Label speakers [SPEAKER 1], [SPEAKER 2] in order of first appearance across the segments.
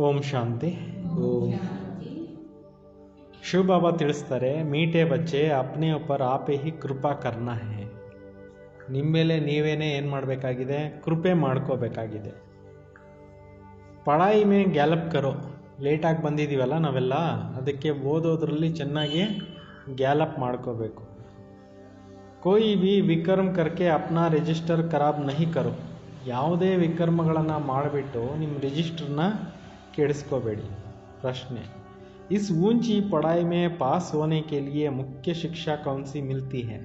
[SPEAKER 1] ಓಂ ಶಾಂತಿ. ಓಂ ಶಿವ ಬಾಬಾ ತಿಳಿಸ್ತಾರೆ, ಮೀಟೆ ಬಚ್ಚೆ ಅಪ್ನೆ ऊपर आपे ही ಕೃಪಾ ಕರ್ನಾ ಹೈ. ನಿಮ್ಮ ಮೇಲೆ ನೀವೇನೇ ಏನು ಮಾಡಬೇಕಾಗಿದೆ, ಕೃಪೆ ಮಾಡ್ಕೋಬೇಕಾಗಿದೆ. ಪಢಾಯಿ ಮೇ ಗ್ಯಾಲಪ್ ಕರೋ. ಲೇಟಾಗಿ ಬಂದಿದ್ದೀವಲ್ಲ ನಾವೆಲ್ಲ, ಅದಕ್ಕೆ ಓದೋದ್ರಲ್ಲಿ ಚೆನ್ನಾಗಿ ಗ್ಯಾಲಪ್ ಮಾಡ್ಕೋಬೇಕು. ಕೋಯಿ ಬಿ ವಿಕರ್ಮ ಕರ್ಕೆ ಅಪ್ನಾ ರಿಜಿಸ್ಟರ್ ಖರಾಬ್ ನಹಿ ಕರೋ. ಯಾವುದೇ ವಿಕರ್ಮಗಳನ್ನು ಮಾಡಿಬಿಟ್ಟು ನಿಮ್ಮ ರಿಜಿಸ್ಟರ್ನ ಕೆಡಿಸ್ಕೋಬೇಡಿ. ಪ್ರಶ್ನೆ, ಇಸ್ ऊंची पढ़ाई में पास होने के लिए मुख्य शिक्षा कौन सी मिलती है?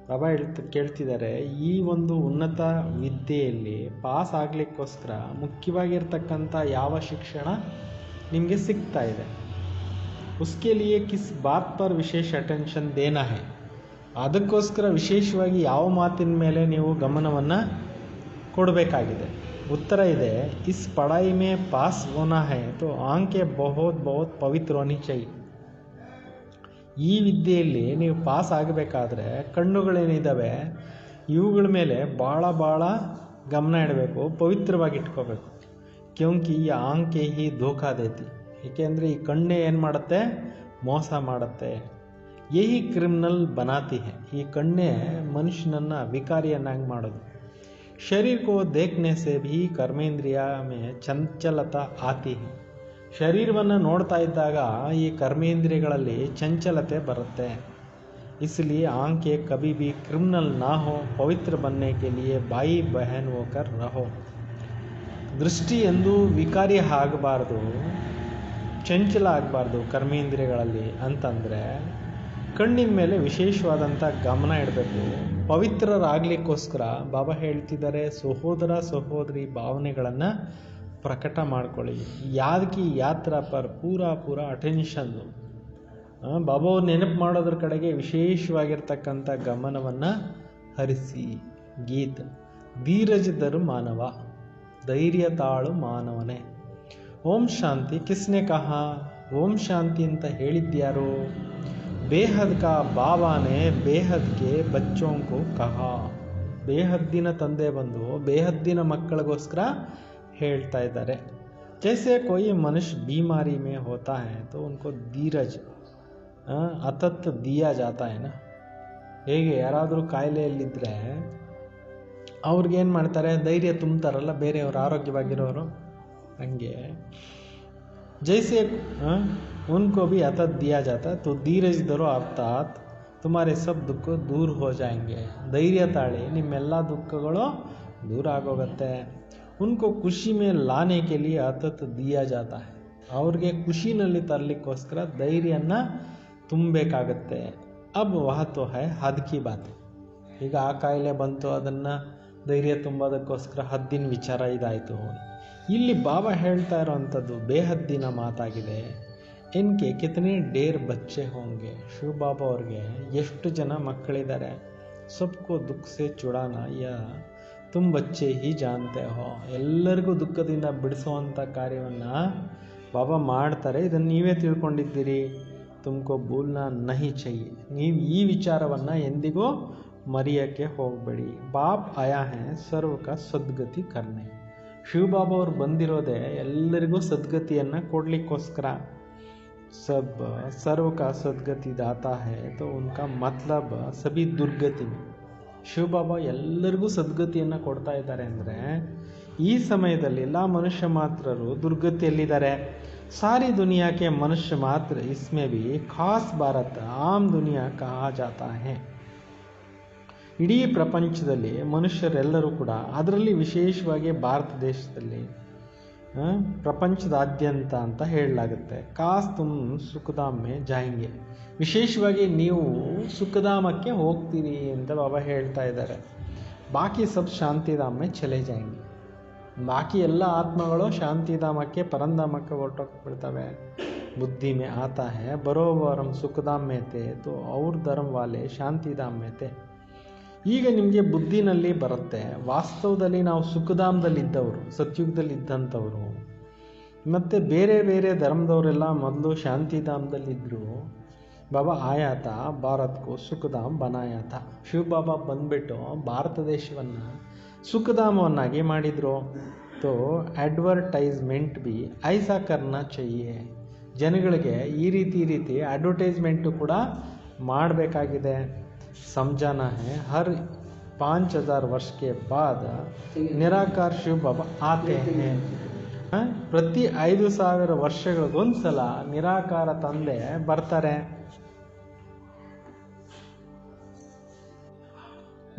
[SPEAKER 1] ಬಾಬಾ ಕೇಳ್ತಿದ್ದಾರೆ, ಈ ಒಂದು ಉನ್ನತ ವಿದ್ಯೆಯಲ್ಲಿ ಪಾಸ್ ಆಗಲಿಕ್ಕೋಸ್ಕರ ಮುಖ್ಯವಾಗಿರ್ತಕ್ಕಂಥ ಯಾವ ಶಿಕ್ಷಣ ನಿಮಗೆ ಸಿಗ್ತಾ ಇದೆ? ಉಸ್ಕೆ ಲಿಯೆ ಕಿಸ್ ಬಾತ್ ಪರ್ ವಿಶೇಷ ಅಟೆನ್ಷನ್ ದೇನಾ ಹೈ. ಅದಕ್ಕೋಸ್ಕರ ವಿಶೇಷವಾಗಿ ಯಾವ ಮಾತಿನ ಮೇಲೆ ನೀವು ಗಮನವನ್ನು ಕೊಡಬೇಕಾಗಿದೆ? उत्तर ಇದೆ, ಇಸ್ ಪढ़ाई में पास होना है तो आंखें बहुत बहुत पवित्र होनी चाहिए. ಈ ವಿದ್ಯೆಯಲ್ಲಿ ನೀವು ಪಾಸ್ ಆಗಬೇಕಾದ್ರೆ ಕಣ್ಣುಗಳೇನಿದ್ದಾವೆ ಇವುಗಳ ಮೇಲೆ ಭಾಳ ಗಮನ ಇಡಬೇಕು, ಪವಿತ್ರವಾಗಿ ಇಟ್ಕೋಬೇಕು. ಕ್ಯೋಂಕಿ ಈ ಆಂಕೆ ಹಿ ಧೋಖಾ ದೇತಿ. ಏಕೆಂದರೆ ಈ ಕಣ್ಣೇ ಏನು ಮಾಡುತ್ತೆ? ಮೋಸ ಮಾಡುತ್ತೆ. ಯಹಿ ಕ್ರಿಮಿನಲ್ ಬನಾತಿ ಹೈ. ಈ ಕಣ್ಣೇ ಮನುಷ್ಯನನ್ನು ವಿಕಾರಿಯನ್ನಾಗಿ ಮಾಡೋದು. शरीर को देखने से भी कर्मेंद्रिय में ಚಂಚಲತಾ ಆತಿ ಹೈ. ಶರೀರವನ್ನು ನೋಡ್ತಾ ಇದ್ದಾಗ ಈ ಕರ್ಮೇಂದ್ರಿಯಗಳಲ್ಲಿ ಚಂಚಲತೆ ಬರುತ್ತೆ. इसलिए आंखें कभी भी क्रिमिनल ना हो, पवित्र बनने के लिए भाई बहन होकर रहो. ದೃಷ್ಟಿ ಎಂದೂ ವಿಕಾರಿ ಆಗಬಾರ್ದು, ಚಂಚಲ ಆಗಬಾರ್ದು ಕರ್ಮೇಂದ್ರಿಯಗಳಲ್ಲಿ ಅಂತಂದರೆ ಕಣ್ಣಿನ ಮೇಲೆ ವಿಶೇಷವಾದಂಥ ಗಮನ ಇಡಬೇಕು. ಪವಿತ್ರರಾಗಲಿಕ್ಕೋಸ್ಕರ ಬಾಬಾ ಹೇಳ್ತಿದ್ದಾರೆ, ಸಹೋದರ ಸಹೋದರಿ ಭಾವನೆಗಳನ್ನು ಪ್ರಕಟ ಮಾಡ್ಕೊಳ್ಳಿ. ಯಾದಕಿ ಯಾತ್ರಾ ಪರ್ ಪೂರ ಅಟೆನ್ಷನ್ನು. ಬಾಬಾ ಅವ್ರು ನೆನಪು ಮಾಡೋದ್ರ ಕಡೆಗೆ ವಿಶೇಷವಾಗಿರ್ತಕ್ಕಂಥ ಗಮನವನ್ನು ಹರಿಸಿ. ಗೀತ್, ಧೀರಜದರು ಮಾನವ, ಧೈರ್ಯ ತಾಳು ಮಾನವನೇ. ಓಂ ಶಾಂತಿ ಕಿಸ್ನೆ ಕಹಾ? ಓಂ ಶಾಂತಿ ಅಂತ ಹೇಳಿದ್ಯಾರು? ಬೇಹದ್ ಕಾ ಬಾಬಾನೇ ಬೇಹದ್ಗೆ ಬಚ್ಚೋಂಕು ಕಹಾ. ಬೇಹದ್ದಿನ ತಂದೆ ಬಂದು ಬೇಹದ್ದಿನ ಮಕ್ಕಳಿಗೋಸ್ಕರ ಹೇಳ್ತಾ ಇದ್ದಾರೆ. ಜೈಸೆ ಕೋಯಿ ಮನುಷ್ಯ ಬೀಮಾರಿ ಮೇ ಹೋತಾ ಹೈ ತೋ ಉನ್ಕೋ ಧೀರಜ್ ಅತತ್ ದಿಯಾ ಜಾತಾ ಹೈ ನಾ. ಹೇಗೆ ಯಾರಾದರೂ ಕಾಯಿಲೆಯಲ್ಲಿದ್ದರೆ ಅವ್ರಿಗೇನು ಮಾಡ್ತಾರೆ? ಧೈರ್ಯ ತುಂಬ್ತಾರಲ್ಲ ಬೇರೆಯವರು, ಆರೋಗ್ಯವಾಗಿರೋರು. ಹಂಗೆ जैसे उनको भी अतत दिया जाता है तो धीरज धरो अर्थात तुम्हारे सब दुख दूर हो जाएंगे. ಧೈರ್ಯ ತಾಳಿ, ನಿಮ್ಮೆಲ್ಲ ದುಃಖಗಳು ದೂರ ಆಗೋಗುತ್ತೆ. उनको खुशी में लाने के लिए अतत दिया जाता है. ಅವ್ರಿಗೆ ಖುಷಿನಲ್ಲಿ ತರಲಿಕ್ಕೋಸ್ಕರ ಧೈರ್ಯನ ತುಂಬಬೇಕಾಗತ್ತೆ. अब वह तो है हद की बात. ಈಗ ಆ ಕಾಯಿಲೆ ಬಂತು, ಅದನ್ನು ಧೈರ್ಯ ತುಂಬೋದಕ್ಕೋಸ್ಕರ ಹದ್ದಿನ ವಿಚಾರ ಇದಾಯಿತು. ಇಲ್ಲಿ ಬಾಬಾ ಹೇಳ್ತಾ ಇರೋವಂಥದ್ದು ಬೇಹದ್ದಿನ ಮಾತಾಗಿದೆ. ಇನ್ಕೆ ಕಿತನೆ ಡೇರ್ ಬಚ್ಚೆ ಹೋಂಗೆ. ಶಿವ ಬಾಬಾ ಅವ್ರಿಗೆ ಎಷ್ಟು ಜನ ಮಕ್ಕಳಿದ್ದಾರೆ? ಸಬ್ಕೋ ದುಃಖ ಸೆ ಚುಡಾನ ಯಾ ತುಮ್ ಬಚ್ಚೆ ಹಿ ಜಾನ್ತೆ ಹೋ. ಎಲ್ಲರಿಗೂ ದುಃಖದಿಂದ ಬಿಡಿಸೋವಂಥ ಕಾರ್ಯವನ್ನು ಬಾಬಾ ಮಾಡ್ತಾರೆ. ಇದನ್ನು ನೀವೇ ತಿಳ್ಕೊಂಡಿದ್ದೀರಿ. ತುಮಕೋ ಭೂಲ್ನಾ ನಹಿ ಚಹಿಯೆ. ನೀವು ಈ ವಿಚಾರವನ್ನು ಎಂದಿಗೂ ಮರೆಯೋಕ್ಕೆ ಹೋಗಬೇಡಿ. ಬಾಪ್ ಆಯಾ ಹೈ ಸರ್ವ ಕಾ ಸದ್ಗತಿ ಕರ್ನೆ. ಶಿವ ಬಾಬಾ ಅವ್ರು ಬಂದಿರೋದೇ ಎಲ್ಲರಿಗೂ ಸದ್ಗತಿಯನ್ನು ಕೊಡಲಿಕ್ಕೋಸ್ಕರ. सब सर्व का सद्गति दाता है तो उनका मतलब सभी दुर्गति में. ಶಿವ ಬಾಬಾ ಎಲ್ಲರಿಗೂ ಸದ್ಗತಿಯನ್ನು ಕೊಡ್ತಾ ಇದ್ದಾರೆ ಅಂದರೆ ಈ ಸಮಯದಲ್ಲಿ ಎಲ್ಲ ಮನುಷ್ಯ ಮಾತ್ರರು ದುರ್ಗತಿಯಲ್ಲಿದ್ದಾರೆ. ಸಾರಿ ದುನಿಯಾಕ್ಕೆ ಮನುಷ್ಯ ಮಾತ್ರ ಇಸ್ಮೇ ಭಿ ಖಾಸ್ Bharat am Duniya Kaha ಜಾತಾ high. ಇಡೀ ಪ್ರಪಂಚದಲ್ಲಿ ಮನುಷ್ಯರೆಲ್ಲರೂ ಕೂಡ, ಅದರಲ್ಲಿ ವಿಶೇಷವಾಗಿ ಭಾರತ ದೇಶದಲ್ಲಿ ಪ್ರಪಂಚದಾದ್ಯಂತ ಅಂತ ಹೇಳಲಾಗುತ್ತೆ. ಕಾಸ್ ತುಮ್ ಸುಖಧಾಮೆ ಜಾಯಿಂಗೆ. ವಿಶೇಷವಾಗಿ ನೀವು ಸುಖಧಾಮಕ್ಕೆ ಹೋಗ್ತೀರಿ ಅಂತ ಬಾಬಾ ಹೇಳ್ತಾ ಇದ್ದಾರೆ. ಬಾಕಿ ಸಬ್ ಶಾಂತಿಧಾಮೆ ಚಲೆ ಜಾಯಿಂಗೆ. ಬಾಕಿ ಎಲ್ಲ ಆತ್ಮಗಳು ಶಾಂತಿಧಾಮಕ್ಕೆ, ಪರಂಧಾಮಕ್ಕೆ ಹೊರಟೋಗ್ಬಿಡ್ತವೆ. ಬುದ್ಧಿ ಮೇ ಆತಾ ಹೈ ಬರೋಬರಂ ಸುಖಧಾಮ್ ಮೇ ತೇ ತೋ ಅವ್ರ ಧರ್ಮ ವಾಲೆ ಶಾಂತಿಧಾಮ್ ಮೇ ತೇ. ಈಗ ನಿಮಗೆ ಬುದ್ಧಿನಲ್ಲಿ ಬರುತ್ತೆ, ವಾಸ್ತವದಲ್ಲಿ ನಾವು ಸುಖಧಾಮದಲ್ಲಿದ್ದವರು, ಸತ್ಯುಗದಲ್ಲಿ ಇದ್ದಂಥವರು. ಮತ್ತು ಬೇರೆ ಬೇರೆ ಧರ್ಮದವರೆಲ್ಲ ಮೊದಲು ಶಾಂತಿಧಾಮದಲ್ಲಿದ್ದರು. ಬಾಬಾ ಆಯಾತ ಭಾರತ್ಕೋ ಸುಖಧಾಮ್ ಬನಾಯಾತ. ಶಿವ ಬಾಬಾ ಬಂದುಬಿಟ್ಟು ಭಾರತ ದೇಶವನ್ನು ಸುಖಧಾಮವನ್ನಾಗಿ ಮಾಡಿದರು. तो एडवर्टाइजमेंಟ್ भी ऐसा करना चाहिए. ಜನಗಳಿಗೆ ಈ ರೀತಿ ಅಡ್ವರ್ಟೈಸ್ಮೆಂಟು ಕೂಡ ಮಾಡಬೇಕಾಗಿದೆ. समझाना है हर 5000 वर्ष के बाद निराकार शिव बाबा आते हैं. ಪ್ರತಿ 5000 ವರ್ಷಗಳಿಗೊಂದ್ಸಲ ನಿರಾಕಾರ ತಂದೆ ಬರ್ತಾರೆ.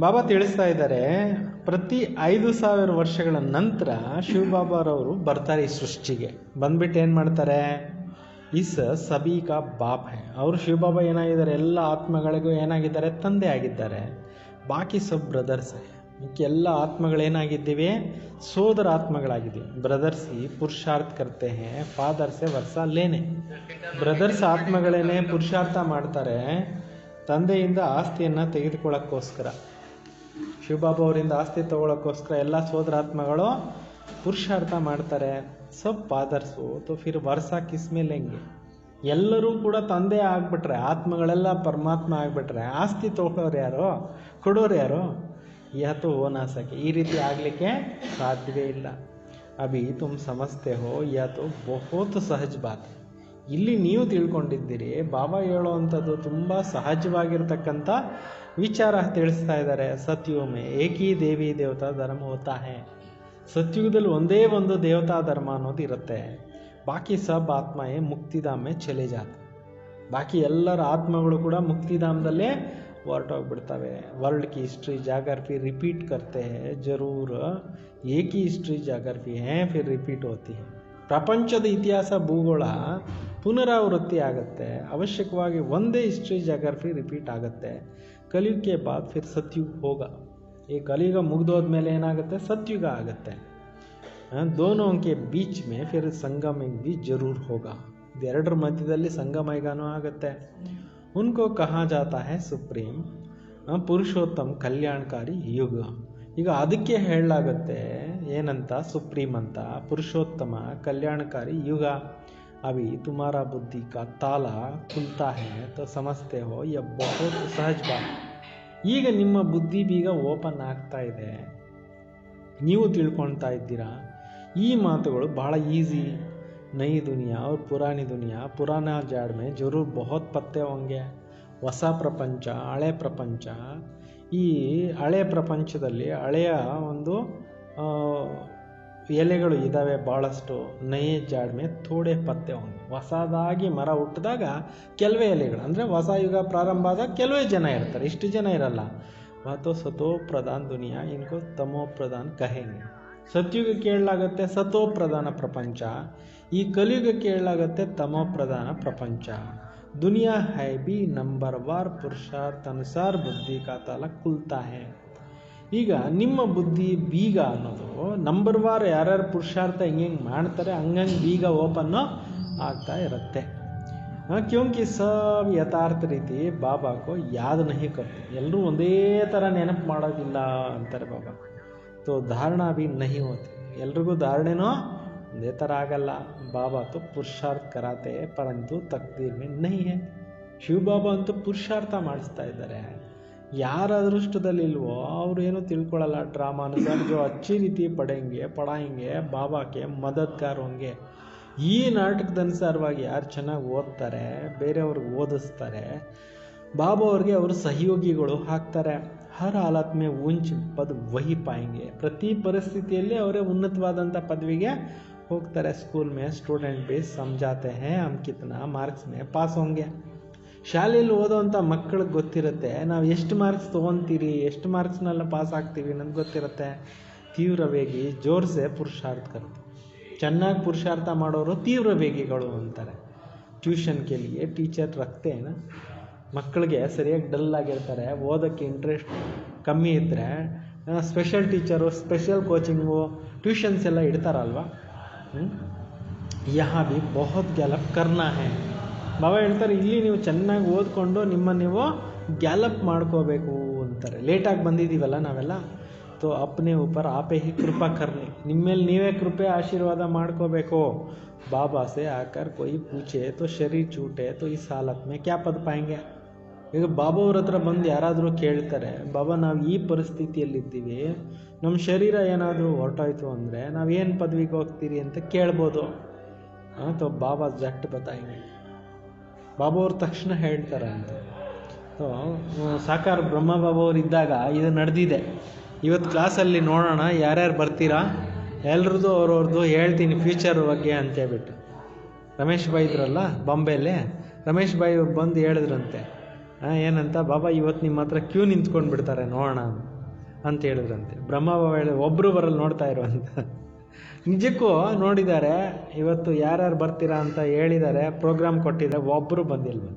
[SPEAKER 1] ಬಾಬಾ ತಿಳಿಸ್ತಾ ಇದ್ದಾರೆ, ಪ್ರತಿ 5000 ವರ್ಷಗಳ ನಂತರ ಶಿವಬಾಬಾರವರು ಬರ್ತಾರೆ ಈ ಸೃಷ್ಟಿಗೆ. ಬಂದ್ಬಿಟ್ಟು ಏನು ಮಾಡ್ತಾರೆ, ಇಸ್ ಸಬಿ ಕಾ ಬಾಪ್ ಹೈ. ಅವರು ಶಿವಬಾಬಾ ಏನಾಗಿದ್ದಾರೆ, ಎಲ್ಲ ಆತ್ಮಗಳಿಗೂ ಏನಾಗಿದ್ದಾರೆ, ತಂದೆ ಆಗಿದ್ದಾರೆ. ಬಾಕಿ ಸಬ್ ಬ್ರದರ್ಸ್ ಹೈ. ಎಲ್ಲ ಆತ್ಮಗಳೇನಾಗಿದ್ದೀವಿ, ಸೋದರ ಆತ್ಮಗಳಾಗಿದ್ದೀವಿ. ಬ್ರದರ್ಸ್ ಈ ಪುರುಷಾರ್ಥ ಕರ್ತೆ ಹೇ, ಫಾದರ್ ಸೆ ವರ್ಷ ಲೇನೆ. ಬ್ರದರ್ಸ್ ಆತ್ಮಗಳೇನೆ ಪುರುಷಾರ್ಥ ಮಾಡ್ತಾರೆ ತಂದೆಯಿಂದ ಆಸ್ತಿಯನ್ನು ತೆಗೆದುಕೊಳ್ಳೋಕ್ಕೋಸ್ಕರ. ಶಿವಬಾಬಾ ಅವರಿಂದ ಆಸ್ತಿ ತಗೊಳ್ಳೋಕ್ಕೋಸ್ಕರ ಎಲ್ಲ ಸೋದರಾತ್ಮಗಳು ಪುರುಷಾರ್ಥ ಮಾಡ್ತಾರೆ. ಸಬ್ ಫಾದರ್ಸು ತೋ ಫಿರ್ ವರ್ಷ ಕಿಸ್ಮೇಲೆ ಹೆಂಗೆ, ಎಲ್ಲರೂ ಕೂಡ ತಂದೆ ಆಗ್ಬಿಟ್ರೆ, ಆತ್ಮಗಳೆಲ್ಲ ಪರಮಾತ್ಮ ಆಗ್ಬಿಟ್ರೆ ಆಸ್ತಿ ತಗೊಳ್ಳೋರು ಯಾರು, ಕೊಡೋರು ಯಾರು? ಯಾತೋ ಓನಾಸಕ್ಕೆ ಈ ರೀತಿ ಆಗಲಿಕ್ಕೆ ಸಾಧ್ಯವೇ ಇಲ್ಲ. ಅಭಿ ತುಮ್ ಸಮಜ್ತೆ ಹೋ ಯಾತೋ ಬಹುತ್ ಸಹಜ ಬಾತ್. ಇಲ್ಲಿ ನೀವು ತಿಳ್ಕೊಂಡಿದ್ದೀರಿ, ಬಾಬಾ ಹೇಳೋವಂಥದ್ದು ತುಂಬ ಸಹಜವಾಗಿರ್ತಕ್ಕಂಥ ವಿಚಾರ ತಿಳಿಸ್ತಾ ಇದ್ದಾರೆ. ಸತ್ಯುಗಮೇ ಏಕೀ ದೇವಿ ದೇವತಾ ಧರ್ಮ ಹೋತಾ ಹೇ. ಸತ್ಯುಗದಲ್ಲಿ ಒಂದೇ ಒಂದು ದೇವತಾ ಧರ್ಮ ಅನ್ನೋದು ಇರುತ್ತೆ. ಬಾಕಿ ಸಬ್ ಆತ್ಮಯೇ ಮುಕ್ತಿಧಾಮೆ ಚಲೆ ಜಾತೆ. ಬಾಕಿ ಎಲ್ಲರ ಆತ್ಮಗಳು ಕೂಡ ಮುಕ್ತಿಧಾಮದಲ್ಲೇ ಹೊರಟೋಗ್ಬಿಡ್ತವೆ. ವರ್ಲ್ಡ್ की हिस्ट्री जाग्रफी रिपीट करते हैं जरूर, एक ही हिस्ट्री जाग्रफी है फिर रिपीट होती है. ಪ್ರಪಂಚದ ಇತಿಹಾಸ ಭೂಗೋಳ ಪುನರಾವೃತ್ತಿ ಆಗುತ್ತೆ. ಅವಶ್ಯಕವಾಗಿ ಒಂದೇ ಹಿಸ್ಟ್ರಿ ಜಾಗ್ರಫಿ ರಿಪೀಟ್ ಆಗುತ್ತೆ. ಕಲಿಯುಗಕ್ಕೆ ಬಾದ್ ಫಿರ್ ಸತ್ಯುಗ ಹೋಗ. ಈ ಕಲಿಯುಗ ಮುಗ್ದೋದ್ಮೇಲೆ ಏನಾಗುತ್ತೆ, ಸತ್ಯುಗ ಆಗುತ್ತೆ. ದೋನೋ ಕೆ ಬೀಚ್ ಮೇ ಫಿರ್ ಸಂಗಮ भी जरूर होगा. ಇದೆರಡರ ಮಧ್ಯದಲ್ಲಿ ಸಂಗಮಯುಗನೂ ಆಗುತ್ತೆ. ಉನ್ಕೋ ಕಹಾ ಜಾತಾ ಹೈ ಸುಪ್ರೀಂ ಪುರುಷೋತ್ತಮ ಕಲ್ಯಾಣಕಾರಿ ಯುಗ. ಈಗ ಅದಕ್ಕೆ ಹೇಳಲಾಗುತ್ತೆ ಏನಂತ, ಸುಪ್ರೀಂ ಅಂತ, ಪುರುಷೋತ್ತಮ ಕಲ್ಯಾಣಕಾರಿ ಯುಗ. ಅಭಿ ತುಮಾರಾ ಬುದ್ಧಿ ಕಾ ತಾಲಾ ಖುಲ್ತಾ ಹೈ ತೋ ಸಮಜ್ತೆ ಹೋ ಯಹ ಬಹುತ್ ಸಹಜ ಬಾತ್. ಈಗ ನಿಮ್ಮ ಬುದ್ಧಿ ಬೀಗ ಓಪನ್ ಆಗ್ತಾ ಇದೆ, ನೀವು ತಿಳ್ಕೊಳ್ತಾ ಇದ್ದೀರಾ. ಈ ಮಾತುಗಳು ಬಹಳ ಈಸಿ. ನई दुनिया और पुरानी दुनिया, पुराना जाड़ में जरूर बहुत पत्ते होंगे. ಹೊಸ ಪ್ರಪಂಚ, ಹಳೆ ಪ್ರಪಂಚ. ಈ ಹಳೆ ಪ್ರಪಂಚದಲ್ಲಿ ಹಳೆಯ ಒಂದು ಎಲೆಗಳು ಇದ್ದಾವೆ ಭಾಳಷ್ಟು. ನಯೇ ಜಾಡ್ ಮೇ ಥೋಡೆ ಪತ್ತೆ ಹೋಂಗೆ. ಹೊಸದಾಗಿ ಮರ ಹುಟ್ಟಿದಾಗ ಕೆಲವೇ ಎಲೆಗಳು, ಅಂದರೆ ಹೊಸ ಯುಗ ಪ್ರಾರಂಭ ಆದಾಗ ಕೆಲವೇ ಜನ ಇರ್ತಾರೆ, ಇಷ್ಟು ಜನ ಇರಲ್ಲ. ವಾತೋ ಸತೋ ಪ್ರಧಾನ್ ದುನಿಯಾ ಇನ್ಕೋ ತಮೋ ಪ್ರಧಾನ್ ಕಹೆಂಗೆ. ಸತ್ಯುಗಕ್ಕೆ ಹೇಳಲಾಗುತ್ತೆ ಸತೋ ಪ್ರಧಾನ ಪ್ರಪಂಚ, ಈ ಕಲಿಯುಗಕ್ಕೆ ಹೇಳಲಾಗುತ್ತೆ ತಮೋ ಪ್ರಧಾನ ಪ್ರಪಂಚ. ದುನಿಯಾ ಹೈ ಬಿ ನಂಬರ್ವಾರ್ ಪುರುಷಾರ್ಥ ಅನುಸಾರ ಬುದ್ಧಿ ಕಾ ತಾಲ ಖುಲ್ತಾ ಹೈ. ಈಗ ನಿಮ್ಮ ಬುದ್ಧಿ ಬೀಗ ಅನ್ನೋದು ನಂಬರ್ವಾರ್ ಯಾರ್ಯಾರು ಪುರುಷಾರ್ಥ ಹೆಂಗೆ ಮಾಡ್ತಾರೆ ಹಂಗಂಗೆ ಬೀಗ ಓಪನ್ನು ಆಗ್ತಾ ಇರುತ್ತೆ. ಕ್ಯೋಂಕಿ ಸಬ್ ಯಥಾರ್ಥ ರೀತಿ ಬಾಬಾಕೋ ಯಾದ್ ನಹಿ ಕರ್ತೆ. ಎಲ್ಲರೂ ಒಂದೇ ಥರ ನೆನಪು ಮಾಡೋದಿಲ್ಲ ಅಂತಾರೆ ಬಾಬಾ. ತೋ ಧಾರಣಾ ಭಿ ನಹಿ ಹೋತಿ. ಎಲ್ರಿಗೂ ಧಾರಣೆನೋ ಒಂದೇ ಥರ ಆಗಲ್ಲ. ಬಾಬಾ ತೋ ಪುರುಷಾರ್ಥ ಕರಾತೆ ಪರಂತು ತಕ್ದೀರ್ ಮೇ ನಹಿ ಹೈ. ಶಿವಬಾಬಾ ಅಂತೂ ಪುರುಷಾರ್ಥ ಮಾಡಿಸ್ತಾ ಇದ್ದಾರೆ. ಯಾರ ಅದೃಷ್ಟದಲ್ಲಿ ಇಲ್ವೋ ಅವ್ರು ಏನೂ ತಿಳ್ಕೊಳ್ಳಲ್ಲ. ಡ್ರಾಮಾ ಅನುಸಾರ ಜೋ ಅಚ್ಚಿ ರೀತಿ ಪಡಾಯಿಂಗೆ ಬಾಬಾಕ್ಕೆ ಮದದ್ಗಾರ್ ಹೋಂಗೆ. ಈ ನಾಟಕದ ಅನುಸಾರವಾಗಿ ಯಾರು ಚೆನ್ನಾಗಿ ಓದ್ತಾರೆ, ಬೇರೆಯವ್ರಿಗೆ ಓದಿಸ್ತಾರೆ, ಬಾಬಾ ಅವ್ರಿಗೆ ಅವರು ಸಹಯೋಗಿಗಳು ಹಾಕ್ತಾರೆ. ಹರ್ ಹಾಲತ್ ಮೇ ಉಂಚ ಪದ ವಹಿ ಪಾಯಿಂಗೆ. ಪ್ರತಿ ಪರಿಸ್ಥಿತಿಯಲ್ಲಿ ಅವರೇ ಉನ್ನತವಾದಂಥ ಪದವಿಗೆ ಹೋಗ್ತಾರೆ. ಸ್ಕೂಲ್ ಮೇ ಸ್ಟೂಡೆಂಟ್ भी समझाते हैं हम कितना मार्क्स में पास होंगे. ಶಾಲೆಯಲ್ಲಿ ಓದೋವಂಥ ಮಕ್ಕಳಿಗೆ ಗೊತ್ತಿರುತ್ತೆ ನಾವು ಎಷ್ಟು ಮಾರ್ಕ್ಸ್ ತೊಗೊತೀರಿ, ಎಷ್ಟು ಮಾರ್ಕ್ಸ್ನೆಲ್ಲ ಪಾಸ್ ಆಗ್ತೀವಿ ನಮ್ಗೆ ಗೊತ್ತಿರುತ್ತೆ. ತೀವ್ರ ವೇಗಿ ಜೋರ್ಸೆ ಪುರುಷಾರ್ಥ ಕರ್ತೆ. ಚೆನ್ನಾಗಿ ಪುರುಷಾರ್ಥ ಮಾಡೋರು ತೀವ್ರ ವೇಗಿಗಳು ಅಂತಾರೆ. ಟ್ಯೂಷನ್ ಕೇಳಿಗೆ ಟೀಚರ್ ರಕ್ತೇನ. ಮಕ್ಕಳಿಗೆ ಸರಿಯಾಗಿ ಡಲ್ ಆಗಿರ್ತಾರೆ, ಓದೋಕ್ಕೆ ಇಂಟ್ರೆಸ್ಟ್ ಕಮ್ಮಿ ಇದ್ದರೆ special teacher, special coaching, tuitions ಎಲ್ಲ ಇಡ್ತಾರಲ್ವ. ಯಹಾ ಭಿ ಬಹುತ್ ಗ್ಯಾಲಪ್ ಕರ್ನಾ ಹೈ. ಬಾಬಾ ಹೇಳ್ತಾರೆ ಇಲ್ಲಿ ನೀವು ಚೆನ್ನಾಗಿ ಓದ್ಕೊಂಡು ನೀವು ಗ್ಯಾಲಪ್ ಮಾಡ್ಕೋಬೇಕು ಅಂತಾರೆ. ಲೇಟಾಗಿ ಬಂದಿದ್ದೀವಲ್ಲ ನಾವೆಲ್ಲ, ತೋ ಅಪ್ನೆ ಊಪರ್ ಆಪೇ ಹಿ ಕೃಪಾ ಕರ್ನಿ. ನಿಮ್ಮ ಮೇಲೆ ನೀವೇ ಕೃಪೆ ಆಶೀರ್ವಾದ ಮಾಡ್ಕೋಬೇಕು. ಬಾಬಾ ಸೆ ಆಕರ್ ಕೊಯ್ ಪೂಛೆ ತೋ ಶರೀರ್ ಚೂಟೆ ತೋ ಇಸ್ ಹಾಲತ್ ಮೇ ಕ್ಯಾ ಪದ್ ಪಾಯಂಗೆ. ಈಗ ಬಾಬಾ ಅವ್ರ ಹತ್ರ ಬಂದು ಯಾರಾದರೂ ಕೇಳ್ತಾರೆ, ಬಾಬಾ ನಾವು ಈ ಪರಿಸ್ಥಿತಿಯಲ್ಲಿದ್ದೀವಿ, ನಮ್ಮ ಶರೀರ ಏನಾದರೂ ಹೊರಟೋಯ್ತು ಅಂದರೆ ನಾವೇನು ಪದವಿಗೆ ಹೋಗ್ತೀರಿ ಅಂತ ಕೇಳ್ಬೋದು. ಅಥವಾ ಬಾಬಾ ಜಟ್ ಬತಾಯಿಂಗೆ, ಬಾಬಾ ಅವ್ರ ತಕ್ಷಣ ಹೇಳ್ತಾರೆ ಅಂತ. ಸೊ ಸಾಕಾರ ಬ್ರಹ್ಮ ಬಾಬಾ ಅವ್ರು ಇದ್ದಾಗ ಇದು ನಡೆದಿದೆ. ಇವತ್ತು ಕ್ಲಾಸಲ್ಲಿ ನೋಡೋಣ ಯಾರ್ಯಾರು ಬರ್ತೀರಾ, ಎಲ್ರದ್ದು ಅವ್ರವ್ರದ್ದು ಹೇಳ್ತೀನಿ ಫ್ಯೂಚರ್ ಬಗ್ಗೆ ಅಂತೇಳ್ಬಿಟ್ಟು. ರಮೇಶ್ ಬಾಯ್ ಇದ್ರಲ್ಲ ಬಾಂಬೆಯಲ್ಲಿ, ರಮೇಶ್ ಬಾಯ್ ಬಂದು ಹೇಳಿದ್ರಂತೆ, ಏನಂತ, ಬಾಬಾ ಇವತ್ತು ನಿಮ್ಮ ಹತ್ರ ಕ್ಯೂ ನಿಂತ್ಕೊಂಡು ಬಿಡ್ತಾರೆ ನೋಡೋಣ ಅಂತ ಹೇಳಿದ್ರಂತೆ. ಬ್ರಹ್ಮ ಬಾಬಾ ಹೇಳಿ ಒಬ್ಬರು ಬರಲ್ಲ ನೋಡ್ತಾ ಇರು ಅಂತ. ನಿಜಕ್ಕೂ ನೋಡಿದ್ದಾರೆ. ಇವತ್ತು ಯಾರ್ಯಾರು ಬರ್ತೀರಾ ಅಂತ ಹೇಳಿದ್ದಾರೆ, ಪ್ರೋಗ್ರಾಮ್ ಕೊಟ್ಟಿದ್ದಾರೆ, ಒಬ್ಬರು ಬಂದಿಲ್ವ.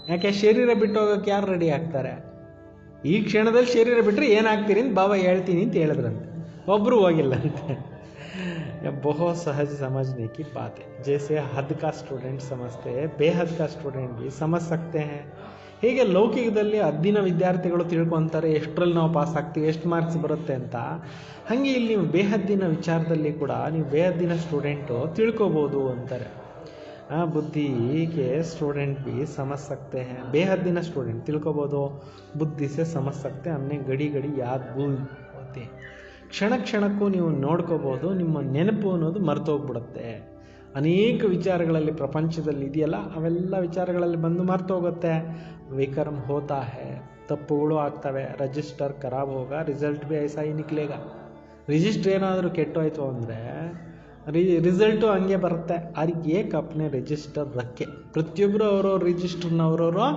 [SPEAKER 1] ಯಾಕೆ? ಶರೀರ ಬಿಟ್ಟು ಹೋಗೋಕೆ ಯಾರು ರೆಡಿ ಆಗ್ತಾರೆ? ಈ ಕ್ಷಣದಲ್ಲಿ ಶರೀರ ಬಿಟ್ಟರೆ ಏನಾಗ್ತೀರಿ ಅಂತ ಬಾಬಾ ಹೇಳ್ತೀನಿ ಅಂತ ಹೇಳಿದ್ರಂತೆ, ಒಬ್ಬರು ಹೋಗಿಲ್ಲಂತೆ. बहुत सहज समझने की बात है. जैसे हद का स्टूडेंट समझते हैं, बेहद का स्टूडेंट भी समझ सकते हैं. ಹೀಗೆ ಲೌಕಿಕದಲ್ಲಿ ಹದ್ದಿನ ವಿದ್ಯಾರ್ಥಿಗಳು ತಿಳ್ಕೊತಾರೆ ಎಷ್ಟರಲ್ಲಿ ನಾವು ಪಾಸ್ ಆಗ್ತೀವಿ, ಎಷ್ಟು ಮಾರ್ಕ್ಸ್ ಬರುತ್ತೆ ಅಂತ. ಹಾಗೆ ಇಲ್ಲಿ ನೀವು ಬೇಹದ್ದಿನ ವಿಚಾರದಲ್ಲಿ ಕೂಡ ನೀವು ಬೇಹದ್ದಿನ ಸ್ಟೂಡೆಂಟು ತಿಳ್ಕೊಬೋದು ಅಂತಾರೆ. ಬುದ್ಧಿ के स्टूडेंट भी समझ सकते हैं. ಬೇಹದ್ದಿನ ಸ್ಟೂಡೆಂಟ್ ತಿಳ್ಕೊಬೋದು, ಬುದ್ಧಿ से समझ सकते हैं. हमने घड़ी घड़ी याद भूल होते. ಕ್ಷಣ ಕ್ಷಣಕ್ಕೂ ನೀವು ನೋಡ್ಕೋಬೋದು, ನಿಮ್ಮ ನೆನಪು ಅನ್ನೋದು ಮರ್ತೋಗ್ಬಿಡುತ್ತೆ. ಅನೇಕ ವಿಚಾರಗಳಲ್ಲಿ ಪ್ರಪಂಚದಲ್ಲಿ ಇದೆಯಲ್ಲ ಅವೆಲ್ಲ ವಿಚಾರಗಳಲ್ಲಿ ಬಂದು ಮರ್ತೋಗುತ್ತೆ. ವಿಕರ್ಮ ಹೋತಾ ಹೇ, ತಪ್ಪುಗಳು ಆಗ್ತವೆ. ರಿಜಿಸ್ಟರ್ ಖರಾಬ್ ಹೋಗ, ರಿಸಲ್ಟ್ ಭಿ ಐಸಾ ಹಿ ನಿಕ್ಲೇಗ. ರಿಜಿಸ್ಟರ್ ಏನಾದರೂ ಕೆಟ್ಟೋಯ್ತು ಅಂದರೆ ರಿಸಲ್ಟು ಹಂಗೆ ಬರುತ್ತೆ. ಅದಕ್ಕೆ ಏಕ್ ಅಪ್ನೆ ರಿಜಿಸ್ಟರ್ ರಕ್ಕೆ. ಪ್ರತಿಯೊಬ್ಬರು ಅವ್ರವ್ರ ರಿಜಿಸ್ಟರ್ನ ಅವ್ರವರು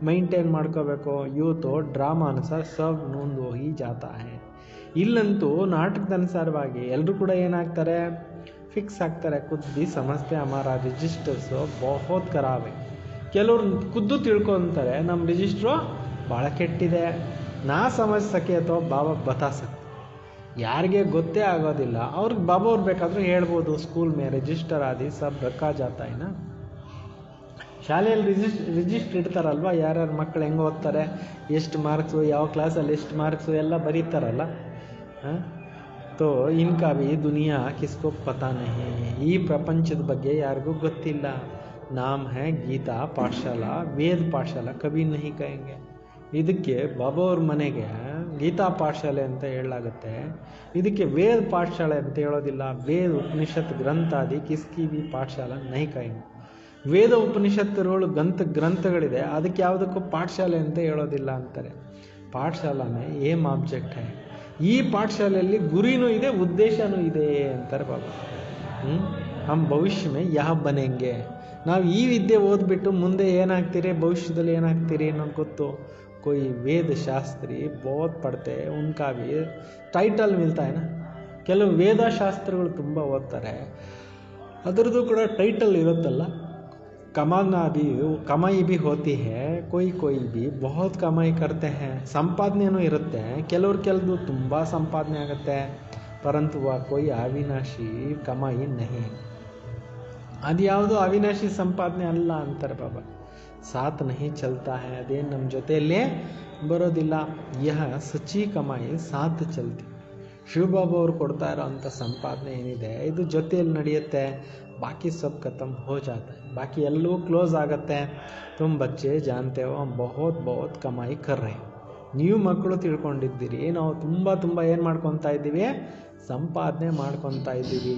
[SPEAKER 1] ಮೈಂಟೈನ್ ಮಾಡ್ಕೋಬೇಕು. ಯೂತು ಡ್ರಾಮಾ ಅನುಸಾರ ಸಬ್ ನೂಂದ್ ಹೋಗಿ ಜಾತಾ ಹೇ. ಇಲ್ಲಂತೂ ನಾಟಕದ ಅನುಸಾರವಾಗಿ ಎಲ್ಲರೂ ಕೂಡ ಏನಾಗ್ತಾರೆ, ಫಿಕ್ಸ್ ಆಗ್ತಾರೆ. ಖುದ್ ಭಿ ಸಮಸ್ತೆ ಹಮಾರ ರಿಜಿಸ್ಟರ್ಸು ಬಹುತ್ ಖರಾಬೆ. ಕೆಲವ್ರು ಖುದ್ದು ತಿಳ್ಕೊತಾರೆ ನಮ್ಮ ರಿಜಿಸ್ಟ್ರು ಭಾಳ ಕೆಟ್ಟಿದೆ. ನಾ ಸಮझ ಸಕೆ ಅಥವಾ ಬಾಬಾ ಬತಾ ಸಕ್ತೆ. ಯಾರಿಗೆ ಗೊತ್ತೇ ಆಗೋದಿಲ್ಲ ಅವ್ರಿಗೆ ಬಾಬಾ ಅವ್ರು ಬೇಕಾದರೂ ಹೇಳ್ಬೋದು, ಸ್ಕೂಲ್ ಮೇ ರಿಜಿಸ್ಟರ್ ಆದಿ ಸಬ್ ರಕ್ಕಾ ಜಾತಾ ಏನಾ. ಶಾಲೆಯಲ್ಲಿ ರಿಜಿಸ್ಟರ್ ಇಡ್ತಾರಲ್ವ, ಯಾರ್ಯಾರು ಮಕ್ಕಳು ಹೆಂಗೆ ಓದ್ತಾರೆ, ಎಷ್ಟು ಮಾರ್ಕ್ಸು, ಯಾವ ಕ್ಲಾಸಲ್ಲಿ ಎಷ್ಟು ಮಾರ್ಕ್ಸು ಎಲ್ಲ ಬರೀತಾರಲ್ಲ. ತೋ ಇನ್ಕಾ ಭಿ ದುನಿಯಾ ಕಿಸ್ಕೋ ಪತಾ ನಹಿ. ಈ ಪ್ರಪಂಚದ ಬಗ್ಗೆ ಯಾರಿಗೂ ಗೊತ್ತಿಲ್ಲ. ನಾಮ್ ಹೇ ಗೀತಾ ಪಾಠಶಾಲಾ, ವೇದ ಪಾಠಶಾಲಾ ಕಭಿ ನಹಿ ಕಹೆಂಗೆ. ಇದಕ್ಕೆ ಬಾಬಾ ಅವ್ರ ಮನೆಗೆ ಗೀತಾ ಪಾಠಶಾಲೆ ಅಂತ ಹೇಳಲಾಗುತ್ತೆ, ಇದಕ್ಕೆ ವೇದ ಪಾಠಶಾಲೆ ಅಂತ ಹೇಳೋದಿಲ್ಲ. ವೇದ ಉಪನಿಷತ್ ಗ್ರಂಥಾದಿ ಕಿಸ್ಕಿ ಭಿ ಪಾಠಶಾಲಾ ನಹಿ ಕಹೆಂಗೆ. ವೇದ ಉಪನಿಷತ್ತುಗಳು ಗ್ರಂಥಗಳಿದೆ, ಅದಕ್ಕೆ ಯಾವುದಕ್ಕೂ ಪಾಠಶಾಲೆ ಅಂತ ಹೇಳೋದಿಲ್ಲ ಅಂತಾರೆ. Pathshala May aim object high. ಈ ಪಾಠಶಾಲೆಯಲ್ಲಿ ಗುರಿನೂ ಇದೆ, ಉದ್ದೇಶನೂ ಇದೆ ಅಂತಾರೆ ಬಾಬಾ. ಹಮ್ ಭವಿಷ್ಯ ಮೇ ಯಹ ಬನೆಂಗೆ. ನಾವು ಈ ವಿದ್ಯೆ ಓದ್ಬಿಟ್ಟು ಮುಂದೆ ಏನಾಗ್ತೀರಿ, ಭವಿಷ್ಯದಲ್ಲಿ ಏನಾಗ್ತೀರಿ ಅನ್ನೋದು ಗೊತ್ತು. ಕೊಯ್ ವೇದ ಶಾಸ್ತ್ರಿ ಬಹುತ್ ಪಡ್ತೆ, ಉನ್ಕಾ ಭಿ ಟೈಟಲ್ ಮಿಲ್ತಾ है ना. ಕೆಲವು ವೇದಶಾಸ್ತ್ರಗಳು ತುಂಬ ಓದ್ತಾರೆ, ಅದರದ್ದು ಕೂಡ ಟೈಟಲ್ ಇರುತ್ತಲ್ಲ. ಕಮಾಯಿ ಭಿ ಹೋತಿ ಹೇ, ಕೊಯ್ ಭಿ ಬಹುತ್ ಕಮಾಯಿ ಕರ್ತೆ ಹೇ. ಸಂಪಾದನೆಯೂ ಇರುತ್ತೆ, ಕೆಲವ್ದು ತುಂಬ ಸಂಪಾದನೆ ಆಗುತ್ತೆ. ಪರಂತು ಕೊಯ್ ಅವಿನಾಶಿ ಕಮಾಯಿ ನಹಿ. ಅದು ಯಾವುದು ಅವಿನಾಶಿ ಸಂಪಾದನೆ ಅಲ್ಲ ಅಂತಾರೆ ಬಾಬಾ. ಸಾಥ್ ನಹಿ ಚಲ್ತಾ ಹೇ, ಅದೇನು ನಮ್ಮ ಜೊತೆಯಲ್ಲೇ ಬರೋದಿಲ್ಲ. ಯಹ ಸಚ್ಚಿ ಕಮಾಯಿ ಸಾಥ್ ಚಲ್ತಿ. ಶಿವಬಾಬಾ ಅವರು ಕೊಡ್ತಾ ಇರೋ ಅಂಥ ಸಂಪಾದನೆ ಏನಿದೆ ಇದು ಜೊತೆಯಲ್ಲಿ ನಡೆಯುತ್ತೆ. ಬಾಕಿ ಸಬ್ ಖತಮ್ ಹೋ ಜಾತ ಹೈ, ಬಾಕಿ ಎಲ್ಲವೂ ಕ್ಲೋಸ್ ಆಗುತ್ತೆ. ತುಮ್ ಬಚ್ಚೆ ಜಾನ್ತೆ ಹೋ ಹಮ್ ಬಹುತ್ ಕಮಾಯಿ ಕರ್ ರಹೆ. ನೀವು ಮಕ್ಕಳು ತಿಳ್ಕೊಂಡಿದ್ದೀರಿ, ನಾವು ತುಂಬ ಏನು ಮಾಡ್ಕೊತಾ ಇದ್ದೀವಿ, ಸಂಪಾದನೆ ಮಾಡ್ಕೊತಾ ಇದ್ದೀವಿ.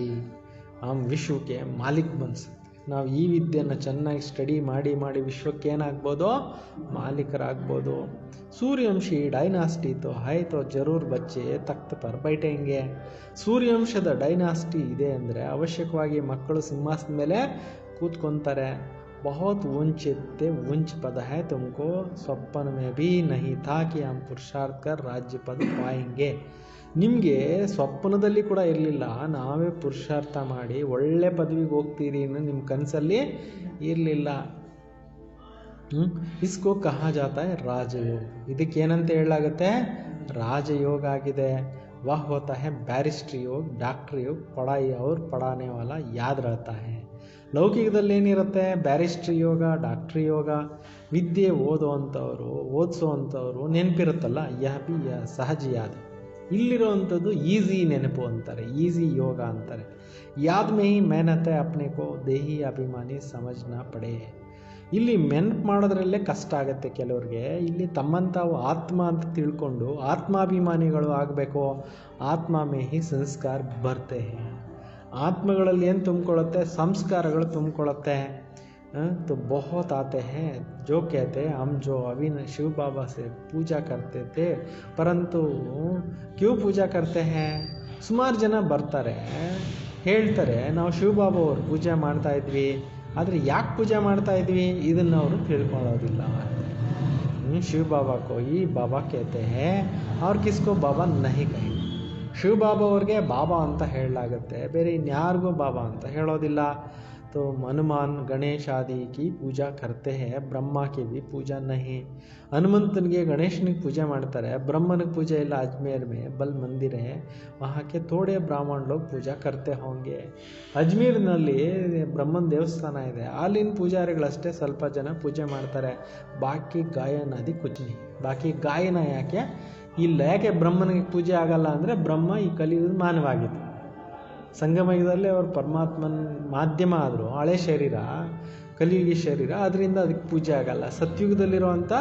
[SPEAKER 1] ಹಮ್ ವಿಶ್ವಕ್ಕೆ ಮಾಲೀಕ್ ಬನ್ ಸಕ್ತೆ. ನಾವು ಈ ವಿದ್ಯೆಯನ್ನು ಚೆನ್ನಾಗಿ ಸ್ಟಡಿ ಮಾಡಿ ವಿಶ್ವಕ್ಕೆ ಏನಾಗ್ಬೋದು, ಮಾಲೀಕರಾಗ್ಬೋದು. ಸೂರ್ಯವಂಶಿ ಡೈನಾಸ್ಟಿ ತೋ ಹೈ ತೋ ಜರೂರ್ ಬಚ್ಚೆ ತಖ್ತ್ ಪರ್ ಬೈಠೆಂಗೆ. ಸೂರ್ಯವಂಶದ ಡೈನಾಸ್ಟಿ ಇದೆ ಅಂದರೆ ಅವಶ್ಯಕವಾಗಿ ಮಕ್ಕಳು ಸಿಂಹಾಸನದ ಮೇಲೆ ಕೂತ್ಕೊತಾರೆ. ಬಹುತ್ ऊंचे ऊंच पद है, तुमको स्वप्न में भी नहीं था कि हम पुरुषार्थ कर राज्य पद पाएंगे. ನಿಮಗೆ ಸ್ವಪ್ನದಲ್ಲಿ ಕೂಡ ಇರಲಿಲ್ಲ ನಾವೇ ಪುರುಷಾರ್ಥ ಮಾಡಿ ಒಳ್ಳೆ ಪದವಿಗೆ ಹೋಗ್ತೀರಿ ಅನ್ನೋ ನಿಮ್ಮ ಕನಸಲ್ಲಿ ಇರಲಿಲ್ಲ. ಇಸ್ಕೋ ಕಹಾ ಜಾತಾ ಹೈ ರಾಜಯೋಗ. ಇದಕ್ಕೇನಂತ ಹೇಳಲಾಗುತ್ತೆ, ರಾಜಯೋಗ ಆಗಿದೆ. ವಹ ಹೋತಾ ಹೈ ಬ್ಯಾರಿಸ್ಟ್ರಿ ಯೋಗ, ಡಾಕ್ಟ್ರಿ ಯೋಗ, ಪಢಾಯಿ ಅವ್ರ ಪಢಾನೆ ವಾಲ ಯಾದ್ ರಹತಾ ಹೈ. ಲೌಕಿಕದಲ್ಲಿ ಏನಿರುತ್ತೆ, ಬ್ಯಾರಿಸ್ಟ್ರಿ ಯೋಗ, ಡಾಕ್ಟ್ರಿ ಯೋಗ, ವಿದ್ಯೆ ಓದಿಸೋವಂಥವ್ರು ನೆನಪಿರುತ್ತಲ್ಲ, ಯಹ ಬಿ ಸಹಜ ಯಾದ್. ಇಲ್ಲಿರೋವಂಥದ್ದು ಈಸಿ ನೆನಪು ಅಂತಾರೆ, ಈಸಿ ಯೋಗ ಅಂತಾರೆ. ಯಾದ್ ಮೇ ಹಿ ಮೆಹನತ್ ಹೈ, ಅಪ್ನೆ ಕೋ ದೇಹಿ ಅಭಿಮಾನಿ ಸಮಜ್ನಾ ಪಡೆ. ಇಲ್ಲಿ ನೆನಪು ಮಾಡೋದ್ರಲ್ಲೇ ಕಷ್ಟ ಆಗುತ್ತೆ ಕೆಲವ್ರಿಗೆ. ಇಲ್ಲಿ ತಮ್ಮನ್ನು ತಾವು ಆತ್ಮ ಅಂತ ತಿಳ್ಕೊಂಡು ಆತ್ಮಾಭಿಮಾನಿಗಳು ಆಗಬೇಕು. ಆತ್ಮ ಮೇ ಹಿ ಸಂಸ್ಕಾರ ಬರ್ತೆ. ಆತ್ಮಗಳಲ್ಲಿ ಏನು ತುಂಬಿಕೊಳ್ಳುತ್ತೆ? ಸಂಸ್ಕಾರಗಳು ತುಂಬಿಕೊಳ್ಳುತ್ತೆ. तो बहुत आते हैं जो कहते हैं हम जो अभी शिव बाबा से पूजा करते थे, परंतु क्यों पूजा करते हैं? ಸುಮಾರು ಜನ ಬರ್ತಾರೆ, ಹೇಳ್ತಾರೆ ನಾವು ಶಿವ ಬಾಬಾ ಅವ್ರು ಪೂಜೆ ಮಾಡ್ತಾ ಇದ್ವಿ, ಆದರೆ ಯಾಕೆ ಪೂಜೆ ಮಾಡ್ತಾ ಇದ್ವಿ ಇದನ್ನು ಅವರು ತಿಳ್ಕೊಳ್ಳೋದಿಲ್ಲ. ಶಿವ ಬಾಬಾ ಕೋಯಿ ಬಾಬಾ कहते हैं और किसको बाबा नहीं कहेंगे. ಶಿವ ಬಾಬಾ ಅವ್ರಿಗೆ ಬಾಬಾ ಅಂತ ಹೇಳಲಾಗುತ್ತೆ, ಬೇರೆ ಇನ್ಯಾರಿಗೂ ಬಾಬಾ ಅಂತ ಹೇಳೋದಿಲ್ಲ. तो हनुमान गणेश आदि की पूजा करते हैं, ब्रह्मा की भी पूजा नहीं. हनुमंतनिಗೆ ಗಣೇಶನಿಗೆ ಪೂಜೆ ಮಾಡ್ತಾರೆ, ಬ್ರಹ್ಮನಿಗೆ ಪೂಜೆ ಇಲ್ಲ. अजमेर में बल मंदिर है, वहाँ के थोड़े ब्राह्मण लोग पूजा करते होंगे. ಅಜ್ಮೀರ್ನಲ್ಲಿ ಬ್ರಹ್ಮನ ದೇವಸ್ಥಾನ ಇದೆ, ಅಲ್ಲಿನ ಪೂಜಾರಿಗಳಷ್ಟೇ ಸ್ವಲ್ಪ ಜನ ಪೂಜೆ ಮಾಡ್ತಾರೆ. ಬಾಕಿ ಗಾಯನಾದಿ ಕುಚ್ನಿ. ಬಾಕಿ ಗಾಯನ ಯಾಕೆ ಇಲ್ಲ? ಯಾಕೆ ಬ್ರಹ್ಮನಿಗೆ ಪೂಜೆ ಆಗಲ್ಲ ಅಂದರೆ ಬ್ರಹ್ಮ ಈ ಕಲಿಯುಗದ ಮಾನವಾಗಿತ್ತು. ಸಂಗಮಯುಗದಲ್ಲಿ ಅವರು ಪರಮಾತ್ಮನ ಮಾಧ್ಯಮ ಆದರು, ಹಳೆ ಶರೀರ ಕಲಿಯುಗಿ ಶರೀರ, ಅದರಿಂದ ಅದಕ್ಕೆ ಪೂಜೆ ಆಗಲ್ಲ. ಸತ್ಯುಗದಲ್ಲಿರುವಂಥ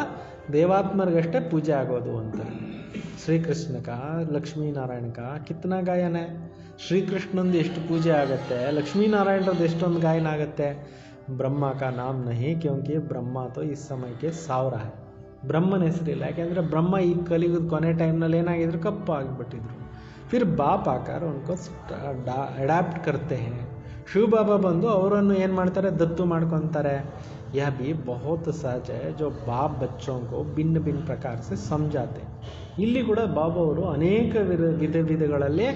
[SPEAKER 1] ದೇವಾತ್ಮರಿಗಷ್ಟೇ ಪೂಜೆ ಆಗೋದು ಅಂತ. ಶ್ರೀಕೃಷ್ಣಕ ಲಕ್ಷ್ಮೀನಾರಾಯಣಕ ಕಿತ್ತನ ಗಾಯನ. ಶ್ರೀಕೃಷ್ಣಂದು ಎಷ್ಟು ಪೂಜೆ ಆಗುತ್ತೆ, ಲಕ್ಷ್ಮೀನಾರಾಯಣರದ್ದು ಎಷ್ಟೊಂದು ಗಾಯನ ಆಗುತ್ತೆ. ಬ್ರಹ್ಮ ಕಾ ನಾಮ್ ನಹಿ, ಕ್ಯೋಂಕಿ ಬ್ರಹ್ಮ ತೋ ಇಸ್ ಸಮಯಕ್ಕೆ 1000 है. ಬ್ರಹ್ಮನ ಹೆಸರಿಲ್ಲ, ಯಾಕೆಂದರೆ ಬ್ರಹ್ಮ ಈ ಕಲಿಯುಗದ ಕೊನೆ ಟೈಮ್ನಲ್ಲಿ ಏನಾಗಿದ್ರು? ಕಪ್ಪು ಆಗಿಬಿಟ್ಟಿದ್ರು. फिर बाप आकर उनको अडाप्ट करते हैं. ಶಿವ ಬಾಬಾ ಬಂದು ಅವರನ್ನು ಏನು ಮಾಡ್ತಾರೆ? ದತ್ತು ಮಾಡ್ಕೊತಾರೆ. यह भी बहुत सहज है जो बाप बच्चों को भिन्न भिन्न प्रकार से समझाते. ಇಲ್ಲಿ ಕೂಡ ಬಾಬಾ ಅವರು ಅನೇಕ ವಿಧಗಳಲ್ಲಿ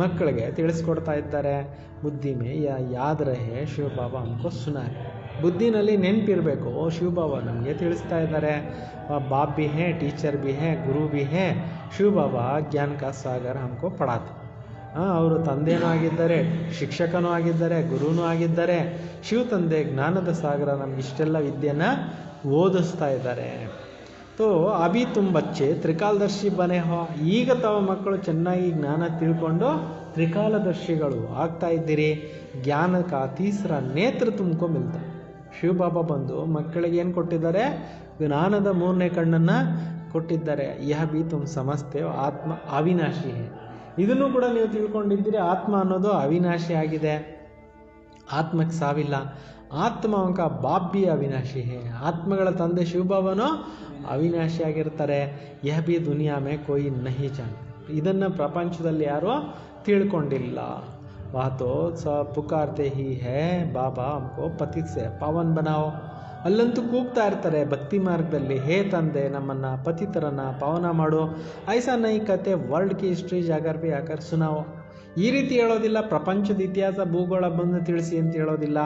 [SPEAKER 1] ಮಕ್ಕಳಿಗೆ ತಿಳಿಸ್ಕೊಡ್ತಾ ಇದ್ದಾರೆ. ಬುದ್ಧಿ ಮೇ ಯಾದ್ ರಹೆ ಶಿವ ಬಾಬಾ ಹಮ್ಕೋ ಸುನಾರೆ. ಬುದ್ಧಿನಲ್ಲಿ ನೆನಪಿರಬೇಕು, ಶಿವ ಬಾಬಾ ನಮಗೆ ತಿಳಿಸ್ತಾ ಇದ್ದಾರೆ. ಬಾಪ್ ಭಿ ಹೇ, ಟೀಚರ್ ಭಿ ಹೇ, ಗುರು ಭಿ ಹೇ. ಶಿವ ಬಾಬಾ ಜ್ಞಾನ ಕಾ ಸಾಗರ್ ಹಮ್ಕೋ ಪಡಾತೆ. ಅವರು ತಂದೆನೂ ಆಗಿದ್ದಾರೆ, ಶಿಕ್ಷಕನೂ ಆಗಿದ್ದಾರೆ, ಗುರುನೂ ಆಗಿದ್ದಾರೆ. ಶಿವ ತಂದೆ ಜ್ಞಾನದ ಸಾಗರ ನಮ್ಗೆ ಇಷ್ಟೆಲ್ಲ ವಿದ್ಯೆನ ಓದಿಸ್ತಾ ಇದ್ದಾರೆ. ತೋ ಅಭಿ ತುಮ್ ಬಚ್ಚೆ ತ್ರಿಕಾಲದರ್ಶಿ ಬನೆ ಹೋ. ಈಗ ತಾವು ಮಕ್ಕಳು ಚೆನ್ನಾಗಿ ಜ್ಞಾನ ತಿಳ್ಕೊಂಡು ತ್ರಿಕಾಲದರ್ಶಿಗಳು ಆಗ್ತಾ ಇದ್ದೀರಿ. ಜ್ಞಾನ ಕಾ ತೀಸರ ನೇತ್ರ ತುಮಕೋ ಮಿಲ್ತಾ. ಶಿವ ಬಾಬಾ ಬಂದು ಮಕ್ಕಳಿಗೆ ಏನು ಕೊಟ್ಟಿದ್ದಾರೆ? ಜ್ಞಾನದ 3ನೇ ಕಣ್ಣನ್ನು ಕೊಟ್ಟಿದ್ದಾರೆ. ಯಹ ಬಿ ತುಮ್ ಸಮಸ್ತೆ ಆತ್ಮ ಅವಿನಾಶಿ ಹೇ. ಇದನ್ನು ಕೂಡ ನೀವು ತಿಳ್ಕೊಂಡಿದ್ದೀರಿ, ಆತ್ಮ ಅನ್ನೋದು ಅವಿನಾಶಿ ಆಗಿದೆ, ಆತ್ಮಕ್ಕೆ ಸಾವಿಲ್ಲ. ಆತ್ಮವಂಕ ಬಾಪ್ ಬಿ ಅವಿನಾಶಿ ಹೇ. ಆತ್ಮಗಳ ತಂದೆ ಶಿವಬಾಬಾನೂ ಅವಿನಾಶಿ ಆಗಿರ್ತಾರೆ. ಯಹ ಬಿ ದುನಿಯಾ ಮೇ ಕೋಯಿ ನಹಿ ಜಾನ್. ಇದನ್ನು ಪ್ರಪಂಚದಲ್ಲಿ ಯಾರೂ ತಿಳ್ಕೊಂಡಿಲ್ಲ. ವಾತೋ ಸ ಪುಕಾರ್ತೆ ಹಿ ಹೇ ಬಾಬಾ ಹಮ್ಕೋ ಪತಿತ್ ಸೆ ಪಾವನ್ ಬನಾओ. ಅಲ್ಲಂತೂ ಕೂಗ್ತಾ ಇರ್ತಾರೆ ಭಕ್ತಿ ಮಾರ್ಗದಲ್ಲಿ, ಹೇ ತಂದೆ ನಮ್ಮನ್ನು ಪತಿತರನ್ನು ಪಾವನ ಮಾಡು. ಐಸಾ ನೈ ಕತೆ ವರ್ಲ್ಡ್ ಕಿ ಹಿಸ್ಟ್ರಿ ಜಾಗರ್ ಬಿ ಆಕರ್ ಸುನಾವೋ. ಈ ರೀತಿ ಹೇಳೋದಿಲ್ಲ, ಪ್ರಪಂಚದ ಇತಿಹಾಸ ಭೂಗೋಳ ಬಂದು ತಿಳಿಸಿ ಅಂತ ಹೇಳೋದಿಲ್ಲ.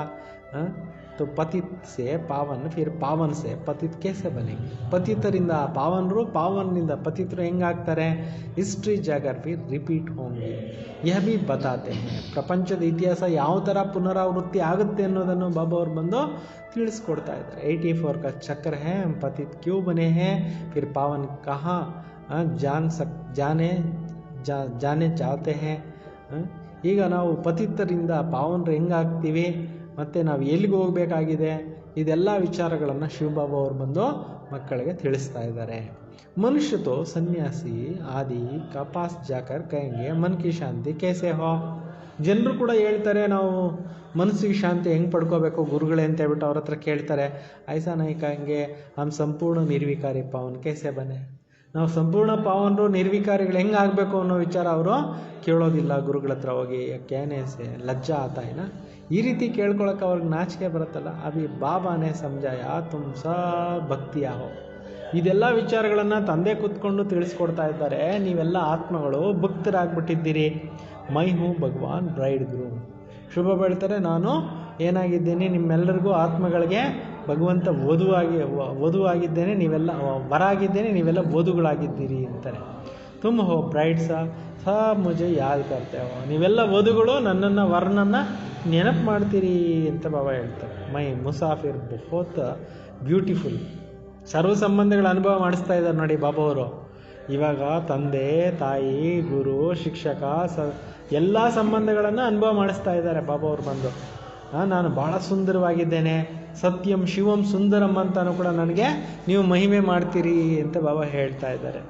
[SPEAKER 1] तो पतित से पावन, फिर पावन से पतित कैसे बनेंगे? ಪತಿತರಿಂದ ಪಾವನರು, ಪಾವನದಿಂದ ಪತಿತರು ಹೆಂಗಾಗ್ತಾರೆ? ಹಿಸ್ಟ್ರಿ ಜಾಗರ್ ಫಿರ್ ರಿಪೀಟ್ ಹೋಂಗೆ. ಯಹ ಬಿ ಬತಾತೆ ಹೇ. ಪ್ರಪಂಚದ ಇತಿಹಾಸ ಯಾವ ಥರ ಪುನರಾವೃತ್ತಿ ಆಗುತ್ತೆ ಅನ್ನೋದನ್ನು ಬಾಬಾ ಅವ್ರು ಬಂದು ತಿಳಿಸ್ಕೊಡ್ತಾ ಇದ್ದಾರೆ. 84 का चक्र है, हम पतित क्यों बने हैं, फिर पावन कहाँ जाने चाहते हैं. ಈಗ ನಾವು ಪತಿತರಿಂದ ಪಾವನರು ಹೆಂಗಾಗ್ತೀವಿ, ಮತ್ತು ನಾವು ಎಲ್ಲಿಗೆ ಹೋಗಬೇಕಾಗಿದೆ, ಇದೆಲ್ಲ ವಿಚಾರಗಳನ್ನು ಶಿವಬಾಬಾ ಅವರು ಬಂದು ಮಕ್ಕಳಿಗೆ ತಿಳಿಸ್ತಾ ಇದ್ದಾರೆ. ಮನುಷ್ಯ ತೋ ಸನ್ಯಾಸಿ ಆದಿ ಕಪಾಸ್ ಜಾಕರ್ ಕಹೆಂಗೆ ಮನ್ ಕಿ ಶಾಂತಿ ಕೈಸೆ ಹೋ. ಜನರು ಕೂಡ ಹೇಳ್ತಾರೆ ನಾವು ಮನಸ್ಸಿಗೆ ಶಾಂತಿ ಹೆಂಗೆ ಪಡ್ಕೋಬೇಕು ಗುರುಗಳೇ ಅಂತ ಹೇಳ್ಬಿಟ್ಟು ಅವ್ರ ಹತ್ರ ಕೇಳ್ತಾರೆ. ಐಸಾ ನೈ ಕಹೆಂಗೆ ಹಮ್ ಸಂಪೂರ್ಣ ನಿರ್ವಿಕಾರಿ ಪಾವನ್ ಕೈಸೆ ಬನೆ. ನಾವು ಸಂಪೂರ್ಣ ಪಾವನರು ನಿರ್ವಿಕಾರಿಗಳು ಹೆಂಗೆ ಆಗಬೇಕು ಅನ್ನೋ ವಿಚಾರ ಅವರು ಕೇಳೋದಿಲ್ಲ ಗುರುಗಳ ಹತ್ರ ಹೋಗಿ. ಕ್ಯಾನೇಸೆ ಲಜ್ಜಾ ಆತಾಯಿನ ಈ ರೀತಿ ಕೇಳ್ಕೊಳಕ್ಕೆ ಅವ್ರಿಗೆ ನಾಚಿಕೆ ಬರುತ್ತಲ್ಲ. ಅಭಿ ಬಾಬಾನೇ ಸಮಜಾಯ ತುಮ್ ಸಬ್ ಭಕ್ತಿಯ ಹೋ. ಇದೆಲ್ಲ ವಿಚಾರಗಳನ್ನು ತಂದೆ ಕೂತ್ಕೊಂಡು ತಿಳಿಸ್ಕೊಡ್ತಾ ಇದ್ದಾರೆ. ನೀವೆಲ್ಲ ಆತ್ಮಗಳು ಭಕ್ತರಾಗ್ಬಿಟ್ಟಿದ್ದೀರಿ. ಮೈ ಹೂ ಭಗವಾನ್ ಬ್ರೈಡ್ ಗ್ರೂಮ್. ಶುಭ ಬೆಳ್ತಾರೆ, ನಾನು ಏನಾಗಿದ್ದೀನಿ ನಿಮ್ಮೆಲ್ಲರಿಗೂ ಆತ್ಮಗಳಿಗೆ ಭಗವಂತ ವಧುವಾಗಿದ್ದೇನೆ, ನೀವೆಲ್ಲ ವರ ಆಗಿದ್ದೇನೆ, ನೀವೆಲ್ಲ ವಧುಗಳಾಗಿದ್ದೀರಿ ಅಂತಾರೆ. ತುಮ್ ಹೋ ಬ್ರೈಡ್ ಸಾ ಮುಜೆ ಯಾದ್ ಕರ್ತೆ ಹೋ. ನೀವೆಲ್ಲ ವಧುಗಳು ನನ್ನನ್ನು ವರನನ್ನು ನೆನಪು ಮಾಡ್ತೀರಿ ಅಂತ ಬಾಬಾ ಹೇಳ್ತಾರೆ. ಮೈ ಮುಸಾಫಿರ್ ಬಹುತ್ ಬ್ಯೂಟಿಫುಲ್. ಸರ್ವ ಸಂಬಂಧಗಳ ಅನುಭವ ಮಾಡಿಸ್ತಾ ಇದ್ದಾರೆ ನೋಡಿ ಬಾಬಾ ಅವರು. ಇವಾಗ ತಂದೆ ತಾಯಿ ಗುರು ಶಿಕ್ಷಕ ಎಲ್ಲ ಸಂಬಂಧಗಳನ್ನು ಅನುಭವ ಮಾಡಿಸ್ತಾ ಇದ್ದಾರೆ ಬಾಬಾ ಅವರು ಬಂದು. ನಾನು ಭಾಳ ಸುಂದರವಾಗಿದ್ದೇನೆ, ಸತ್ಯಂ ಶಿವಂ ಸುಂದರಂ ಅಂತಾನು ಕೂಡ ನನಗೆ ನೀವು ಮಹಿಮೆ ಮಾಡ್ತೀರಿ ಅಂತ ಬಾಬಾ ಹೇಳ್ತಾ ಇದ್ದಾರೆ.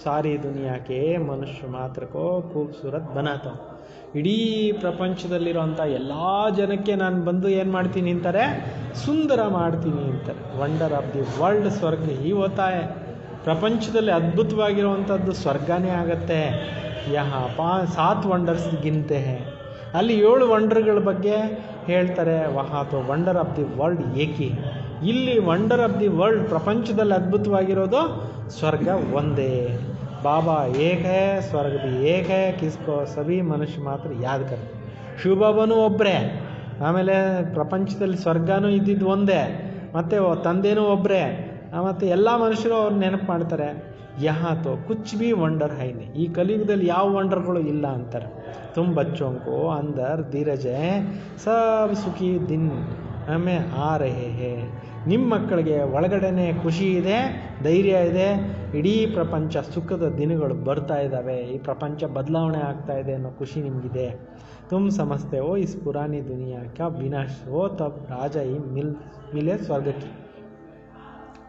[SPEAKER 1] ಸಾರಿ ದುನಿಯಾಕ್ಕೆ ಮನುಷ್ಯ ಮಾತ್ರಕ್ಕೋ ಖೂಬ್ಸೂರತ್ ಬನಾತ. ಇಡೀ ಪ್ರಪಂಚದಲ್ಲಿರೋಂಥ ಎಲ್ಲ ಜನಕ್ಕೆ ನಾನು ಬಂದು ಏನು ಮಾಡ್ತೀನಿ ಅಂತಾರೆ, ಸುಂದರ ಮಾಡ್ತೀನಿ ಅಂತಾರೆ. ವಂಡರ್ ಆಫ್ ದಿ ವರ್ಲ್ಡ್ ಸ್ವರ್ಗ ಹಿ ಹೋತಾ ಹೈ. ಪ್ರಪಂಚದಲ್ಲಿ ಅದ್ಭುತವಾಗಿರುವಂಥದ್ದು ಸ್ವರ್ಗನೇ ಆಗತ್ತೆ. ಯಹಾ 7 ವಂಡರ್ಸ್ ಗಿನ್ತೆ ಹೈ. ಅಲ್ಲಿ 7 ವಂಡರ್ಗಳ ಬಗ್ಗೆ ಹೇಳ್ತಾರೆ. ವಹಾ ತೋ ವಂಡರ್ ಆಫ್ ದಿ ವರ್ಲ್ಡ್ ಏಕಿ. ಇಲ್ಲಿ ವಂಡರ್ ಆಫ್ ದಿ ವರ್ಲ್ಡ್ ಪ್ರಪಂಚದಲ್ಲಿ ಅದ್ಭುತವಾಗಿರೋದು ಸ್ವರ್ಗ ಒಂದೇ. ಬಾಬಾ ಏಕ ಹೈ, ಸ್ವರ್ಗ ಭಿ ಏಕ ಹೈ, ಕಿಸ್ಕೋ ಸಭಿ ಮನುಷ್ಯ ಮಾತ್ರ ಯಾದ್ ಕರ್ತಾರೆ. ಶಿವಬಾಬಾನೂ ಒಬ್ಬರೇ, ಆಮೇಲೆ ಪ್ರಪಂಚದಲ್ಲಿ ಸ್ವರ್ಗನೂ ಇದ್ದಿದ್ದು ಒಂದೇ, ಮತ್ತು ತಂದೆನೂ ಒಬ್ಬರೇ, ಮತ್ತು ಎಲ್ಲ ಮನುಷ್ಯರು ಅವ್ರು ನೆನಪು ಮಾಡ್ತಾರೆ. ಯಹಾ ತೋ ಕುಚ್ ಭಿ ವಂಡರ್ ಹೈನೆ. ಈ ಕಲಿಯುಗದಲ್ಲಿ ಯಾವ ವಂಡರ್ಗಳು ಇಲ್ಲ ಅಂತಾರೆ. ತುಮ್ ಬಚ್ಚೋಂಕೋ ಅಂದರ್ ಧೀರಜ ಸಬ್ ಸುಖಿ ದಿನ್ ಹಮೆ ಆ ರಹೆ ಹೇ. ನಿಮ್ಮ ಮಕ್ಕಳಿಗೆ ಒಳಗಡೆನೆ ಖುಷಿ ಇದೆ, ಧೈರ್ಯ ಇದೆ. ಇಡೀ ಪ್ರಪಂಚ ಸುಖದ ದಿನಗಳು ಬರ್ತಾ ಇದ್ದಾವೆ, ಈ ಪ್ರಪಂಚ ಬದಲಾವಣೆ ಆಗ್ತಾ ಇದೆ ಅನ್ನೋ ಖುಷಿ ನಿಮಗಿದೆ. ತುಮ್ ಸಮಸ್ತೆ ಹೋ ಇಸ್ ಪುರಾನಿ ದುನಿಯಾ ಕ್ಯಾ ವಿನಾಶ್ ಹೋ ತಬ್ ರಾಜ ಈ ಮಿಲೆ ಸ್ವರ್ಗಕ್ಕೆ.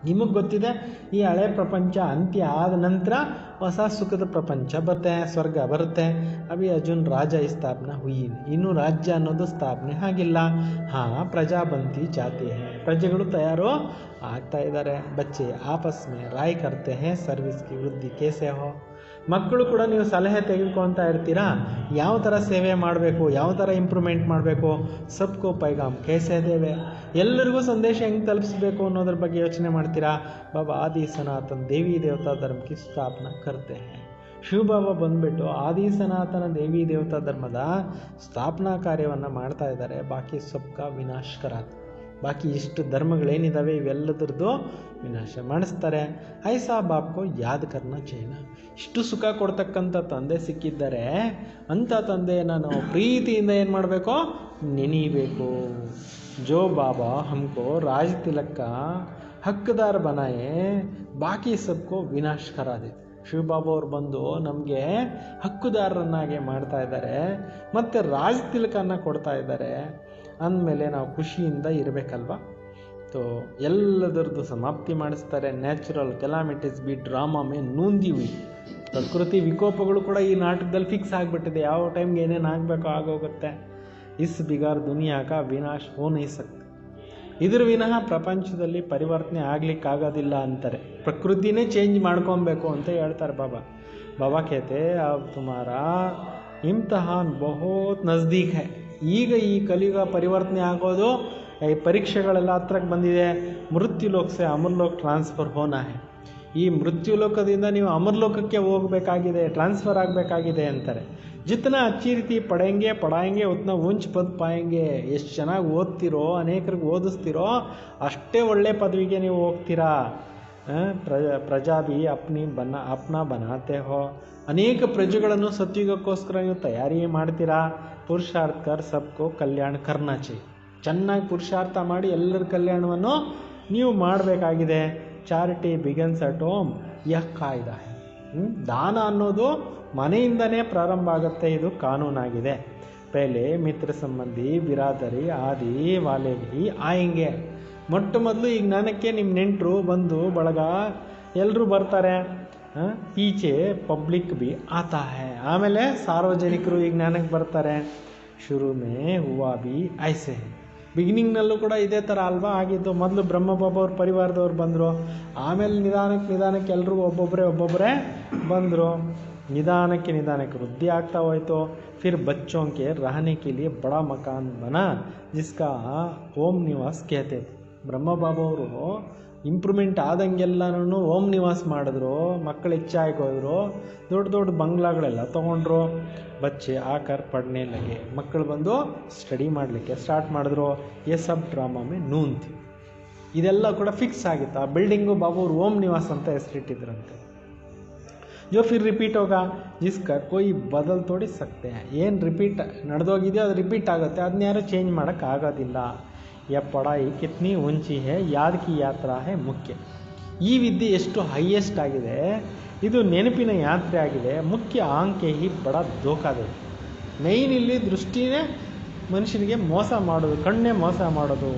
[SPEAKER 1] ನಿಮಗೆ ಗೊತ್ತಿದೆ ಈ ಹಳೆ ಪ್ರಪಂಚ ಅಂತ್ಯ ಆದ ನಂತರ ಹೊಸ ಸುಖದ ಪ್ರಪಂಚ ಬರುತ್ತೆ, ಸ್ವರ್ಗ ಬರುತ್ತೆ. ಅಭಿ ಅರ್ಜುನ್ ರಾಜ ಸ್ಥಾಪನಾ ಹುಯಿ. ಇನ್ನು ರಾಜ್ಯ ಅನ್ನೋದು ಸ್ಥಾಪನೆ ಆಗಿಲ್ಲ. ಹಾಂ, ಪ್ರಜಾಬಂತಿ ಜಾತಿ ಹೇ. ಪ್ರಜೆಗಳು ತಯಾರು ಆಗ್ತಾ ಇದ್ದಾರೆ. ಬಚ್ಚೆ ಆಪಸ್ ಮೇ ರಾಯ್ ಕರ್ತೆ ಹೇ ಸರ್ವಿಸ್ ಕಿ ವೃದ್ಧಿ ಕೇಸೆ ಹೋ. ಮಕ್ಕಳು ಕೂಡ ನೀವು ಸಲಹೆ ತೆಗೆದುಕೊಳ್ತಾ ಇರ್ತೀರಾ, ಯಾವ ಥರ ಸೇವೆ ಮಾಡಬೇಕು, ಯಾವ ಥರ ಇಂಪ್ರೂವ್ಮೆಂಟ್ ಮಾಡಬೇಕು, ಸಬ್ಕೋ ಪೈಗಾಮ್ ಕೇಸೆ ದೇವೆ. ಎಲ್ಲರಿಗೂ ಸಂದೇಶ ಹೆಂಗೆ ತಲುಪಿಸ್ಬೇಕು ಅನ್ನೋದ್ರ ಬಗ್ಗೆ ಯೋಚನೆ ಮಾಡ್ತೀರಾ. ಬಾಬಾ ಆದಿ ಸನಾತನ್ ದೇವಿ ದೇವತಾ ಧರ್ಮ ಕಿ ಸ್ಥಾಪನಾ ಕರ್ತೆ ಹೇ. ಶಿವಬಾಬಾ ಬಂದುಬಿಟ್ಟು ಆದಿ ಸನಾತನ ದೇವಿ ದೇವತಾ ಧರ್ಮದ ಸ್ಥಾಪನಾ ಕಾರ್ಯವನ್ನು ಮಾಡ್ತಾ ಇದ್ದಾರೆ. ಬಾಕಿ ಸಬ್ಕಾ ವಿನಾಶ್ ಕರಾತ್. ಬಾಕಿ ಇಷ್ಟು ಧರ್ಮಗಳೇನಿದ್ದಾವೆ ಇವೆಲ್ಲದ್ರದ್ದು ವಿನಾಶ ಮಾಡಿಸ್ತಾರೆ. ಐಸಾ ಬಾಪ್ಕೋ ಯಾದ್ ಕರ್ನ ಚೈನ. ಇಷ್ಟು ಸುಖ ಕೊಡ್ತಕ್ಕಂಥ ತಂದೆ ಸಿಕ್ಕಿದ್ದಾರೆ, ಅಂಥ ತಂದೆಯನ್ನು ನಾವು ಪ್ರೀತಿಯಿಂದ ಏನು ಮಾಡಬೇಕು, ನೆನೀಬೇಕು. ಜೋ ಬಾಬಾ ಹಮ್ಕೋ ರಾಜ್ ತಿಲಕ ಹಕ್ಕದಾರ್ ಬನಾಯೆ ಬಾಕಿ ಸಬ್ಕೋ ವಿನಾಶ್ ಕರಾ ದೇ. ಶಿವಬಾಬಾ ಅವ್ರು ಬಂದು ನಮಗೆ ಹಕ್ಕುದಾರರನ್ನಾಗೆ ಮಾಡ್ತಾ ಇದ್ದಾರೆ, ಮತ್ತು ರಾಜ್ ತಿಲಕನ್ನು ಕೊಡ್ತಾ ಇದ್ದಾರೆ. ಅಂದಮೇಲೆ ನಾವು ಖುಷಿಯಿಂದ ಇರಬೇಕಲ್ವ. ತೋ ಎಲ್ಲದರದ್ದು ಸಮಾಪ್ತಿ ಮಾಡಿಸ್ತಾರೆ. ನ್ಯಾಚುರಲ್ ಕೆಲಾಮಿಟೀಸ್ ಬಿ ಡ್ರಾಮಾ ಮೇ ನೂಂದಿ ಹುಯಿ. ಪ್ರಕೃತಿ ವಿಕೋಪಗಳು ಕೂಡ ಈ ನಾಟಕದಲ್ಲಿ ಫಿಕ್ಸ್ ಆಗಿಬಿಟ್ಟಿದೆ. ಯಾವ ಟೈಮ್ಗೆ ಏನೇನು ಆಗಬೇಕೋ ಆಗೋಗುತ್ತೆ. ಇಸ್ ಬಿಗಾರ್ ದುನಿಯಾಕ ವಿನಾಶ್ ಹೋ ನಹೀ ಸಕ್ತೆ. ಇದ್ರ ವಿನಃ ಪ್ರಪಂಚದಲ್ಲಿ ಪರಿವರ್ತನೆ ಆಗ್ಲಿಕ್ಕಾಗೋದಿಲ್ಲ ಅಂತಾರೆ. ಪ್ರಕೃತಿನೇ ಚೇಂಜ್ ಮಾಡ್ಕೊಬೇಕು ಅಂತ ಹೇಳ್ತಾರೆ ಬಾಬಾ. ಬಾಬಾ ಕೇತೆ ಅಬ್ ತುಮಾರ ಇಮ್ತಿಹಾನ್ ಬಹುತ್ ನಜ್ದೀಕ್ ಹೈ. ಈಗ ಈ ಕಲಿಯುಗ ಪರಿವರ್ತನೆ ಆಗೋದು, ಈ ಪರೀಕ್ಷೆಗಳೆಲ್ಲ ಹತ್ರಕ್ಕೆ ಬಂದಿದೆ. ಮೃತ್ಯುಲೋಕ ಸೆ ಅಮರ್ಲೋಕ್ ಟ್ರಾನ್ಸ್ಫರ್ ಹೋನಾ ಹೈ. ಈ ಮೃತ್ಯುಲೋಕದಿಂದ ನೀವು ಅಮರ್ಲೋಕಕ್ಕೆ ಹೋಗಬೇಕಾಗಿದೆ, ಟ್ರಾನ್ಸ್ಫರ್ ಆಗಬೇಕಾಗಿದೆ ಅಂತಾರೆ. ಜಿತನಾ ಅಚ್ಚಿ ರೀತಿ ಪಡಾಯಂಗೆ ಉತ್ನ ಉಂಚ್ ಪದ್ ಪಾಯಂಗೆ. ಎಷ್ಟು ಚೆನ್ನಾಗಿ ಓದ್ತಿರೋ, ಅನೇಕರಿಗೆ ಓದಿಸ್ತಿರೋ, ಅಷ್ಟೇ ಒಳ್ಳೆ ಪದವಿಗೆ ನೀವು ಹೋಗ್ತೀರಾ. ಪ್ರಜಾ ಭಿ ಅಪ್ನಾ ಬನಾತೆ ಹೋ. ಅನೇಕ ಪ್ರಜೆಗಳನ್ನು ಸತ್ಯುಗಕ್ಕೋಸ್ಕರ ನೀವು ತಯಾರಿ ಮಾಡ್ತೀರಾ. ಪುರುಷಾರ್ಥ ಕರ್ ಸಬ್ಕೋ ಕಲ್ಯಾಣ ಕರ್ನಾ ಚೈ. ಚೆನ್ನಾಗಿ ಪುರುಷಾರ್ಥ ಮಾಡಿ ಎಲ್ಲರ ಕಲ್ಯಾಣವನ್ನು ನೀವು ಮಾಡಬೇಕಾಗಿದೆ. ಚಾರಿಟಿ ಬಿಗನ್ಸ್ ಅಟ್ ಹೋಮ್ ಯಹ ಕಾಯ್ದ. ದಾನ ಅನ್ನೋದು ಮನೆಯಿಂದನೇ ಪ್ರಾರಂಭ ಆಗುತ್ತೆ, ಇದು ಕಾನೂನಾಗಿದೆ. ಪೆಹಲೆ ಮಿತ್ರ ಸಂಬಂಧಿ ಬಿರಾದರಿ ಆದಿ ವಾಲೆ ಭಿ ಆಯಂಗೆ. ಮೊಟ್ಟ ಮೊದಲು ಈಗ ಜ್ಞಾನಕ್ಕೆ ನಿಮ್ಮ ನೆಂಟರು ಬಂಧು ಬಳಗ ಎಲ್ಲರೂ ಬರ್ತಾರೆ. ಪೀಚೆ ಪಬ್ಲಿಕ್ ಬಿ ಆತಾ ಹೈ. ಆಮೇಲೆ ಸಾರ್ವಜನಿಕರು ಈ ಜ್ಞಾನಕ್ಕೆ ಬರ್ತಾರೆ. ಶುರು ಮೇ ಹುವಾ ಬಿ ಐಸೆ. ಬಿಗಿನಿಂಗ್ನಲ್ಲೂ ಕೂಡ ಇದೇ ಥರ ಅಲ್ವಾ ಆಗಿದ್ದು. ಮೊದಲು ಬ್ರಹ್ಮಬಾಬಾ ಅವ್ರ ಪರಿವಾರದವ್ರು ಬಂದರು, ಆಮೇಲೆ ನಿಧಾನಕ್ಕೆ ಎಲ್ಲರೂ ಒಬ್ಬೊಬ್ಬರೇ ಬಂದರು. ನಿಧಾನಕ್ಕೆ ವೃದ್ಧಿ ಆಗ್ತಾ ಹೋಯಿತು. ಫಿರ್ ಬಚ್ಚೋं के रहने के लिए बड़ा मकान बना जिसका ಓಂ ನಿವಾಸ್ कहते. ಬ್ರಹ್ಮಬಾಬಾ ಅವರು ಇಂಪ್ರೂವ್ಮೆಂಟ್ ಆದಂಗೆಲ್ಲನೂ ಓಂ ನಿವಾಸ್ ಮಾಡಿದ್ರು. ಮಕ್ಕಳು ಹೆಚ್ಚಾಗಿ ಹೋದರು, ದೊಡ್ಡ ಬಂಗ್ಲಾಗಳೆಲ್ಲ ತೊಗೊಂಡ್ರು. ಬಚ್ಚೆ ಆಕರ್ ಪಡ್ನೆ ಲಗೆ. ಮಕ್ಕಳು ಬಂದು ಸ್ಟಡಿ ಮಾಡಲಿಕ್ಕೆ ಸ್ಟಾರ್ಟ್ ಮಾಡಿದ್ರು. A sub drama May Noon Thi. ಇದೆಲ್ಲ ಕೂಡ ಫಿಕ್ಸ್ ಆಗಿತ್ತು. ಆ ಬಿಲ್ಡಿಂಗು ಬಾಬು ಅವರು ಓಂ ನಿವಾಸ್ ಅಂತ ಹೆಸರಿಟ್ಟಿದ್ರಂತೆ. ಜೋ ಫಿರ್ ರಿಪೀಟ್ ಹೋಗಾ ಜಿಸ್ಕ ಕೋಯಿ ಬದಲ್ ತೋಡಿ ಸಕ್ತೆ. ಏನು ರಿಪೀಟ್ ನಡೆದೋಗಿದೆಯೋ ಅದು ರಿಪೀಟ್ ಆಗುತ್ತೆ, ಅದನ್ನ ಯಾರು ಚೇಂಜ್ ಮಾಡೋಕ್ಕಾಗೋದಿಲ್ಲ. ಯ ಪಡಾಯಿ ಕಿತ್ನಿ ಉಂಚಿ ಹೇ ಯಾದ್ ಕಿ ಯಾತ್ರಾ ಹೇ ಮುಖ್ಯ. ಈ ವಿದ್ಯೆ ಎಷ್ಟು ಹೈಯೆಸ್ಟ್ ಆಗಿದೆ, ಇದು ನೆನಪಿನ ಯಾತ್ರೆ ಆಗಿದೆ. ಮುಖ್ಯ ಆಂಕೆ ಹಿ ಬಡ ಧೋಕಾದೆ. ಮೈನ್ ಇಲ್ಲಿ ದೃಷ್ಟಿನೇ ಮನುಷ್ಯನಿಗೆ ಮೋಸ ಮಾಡೋದು, ಕಣ್ಣೇ ಮೋಸ ಮಾಡೋದು.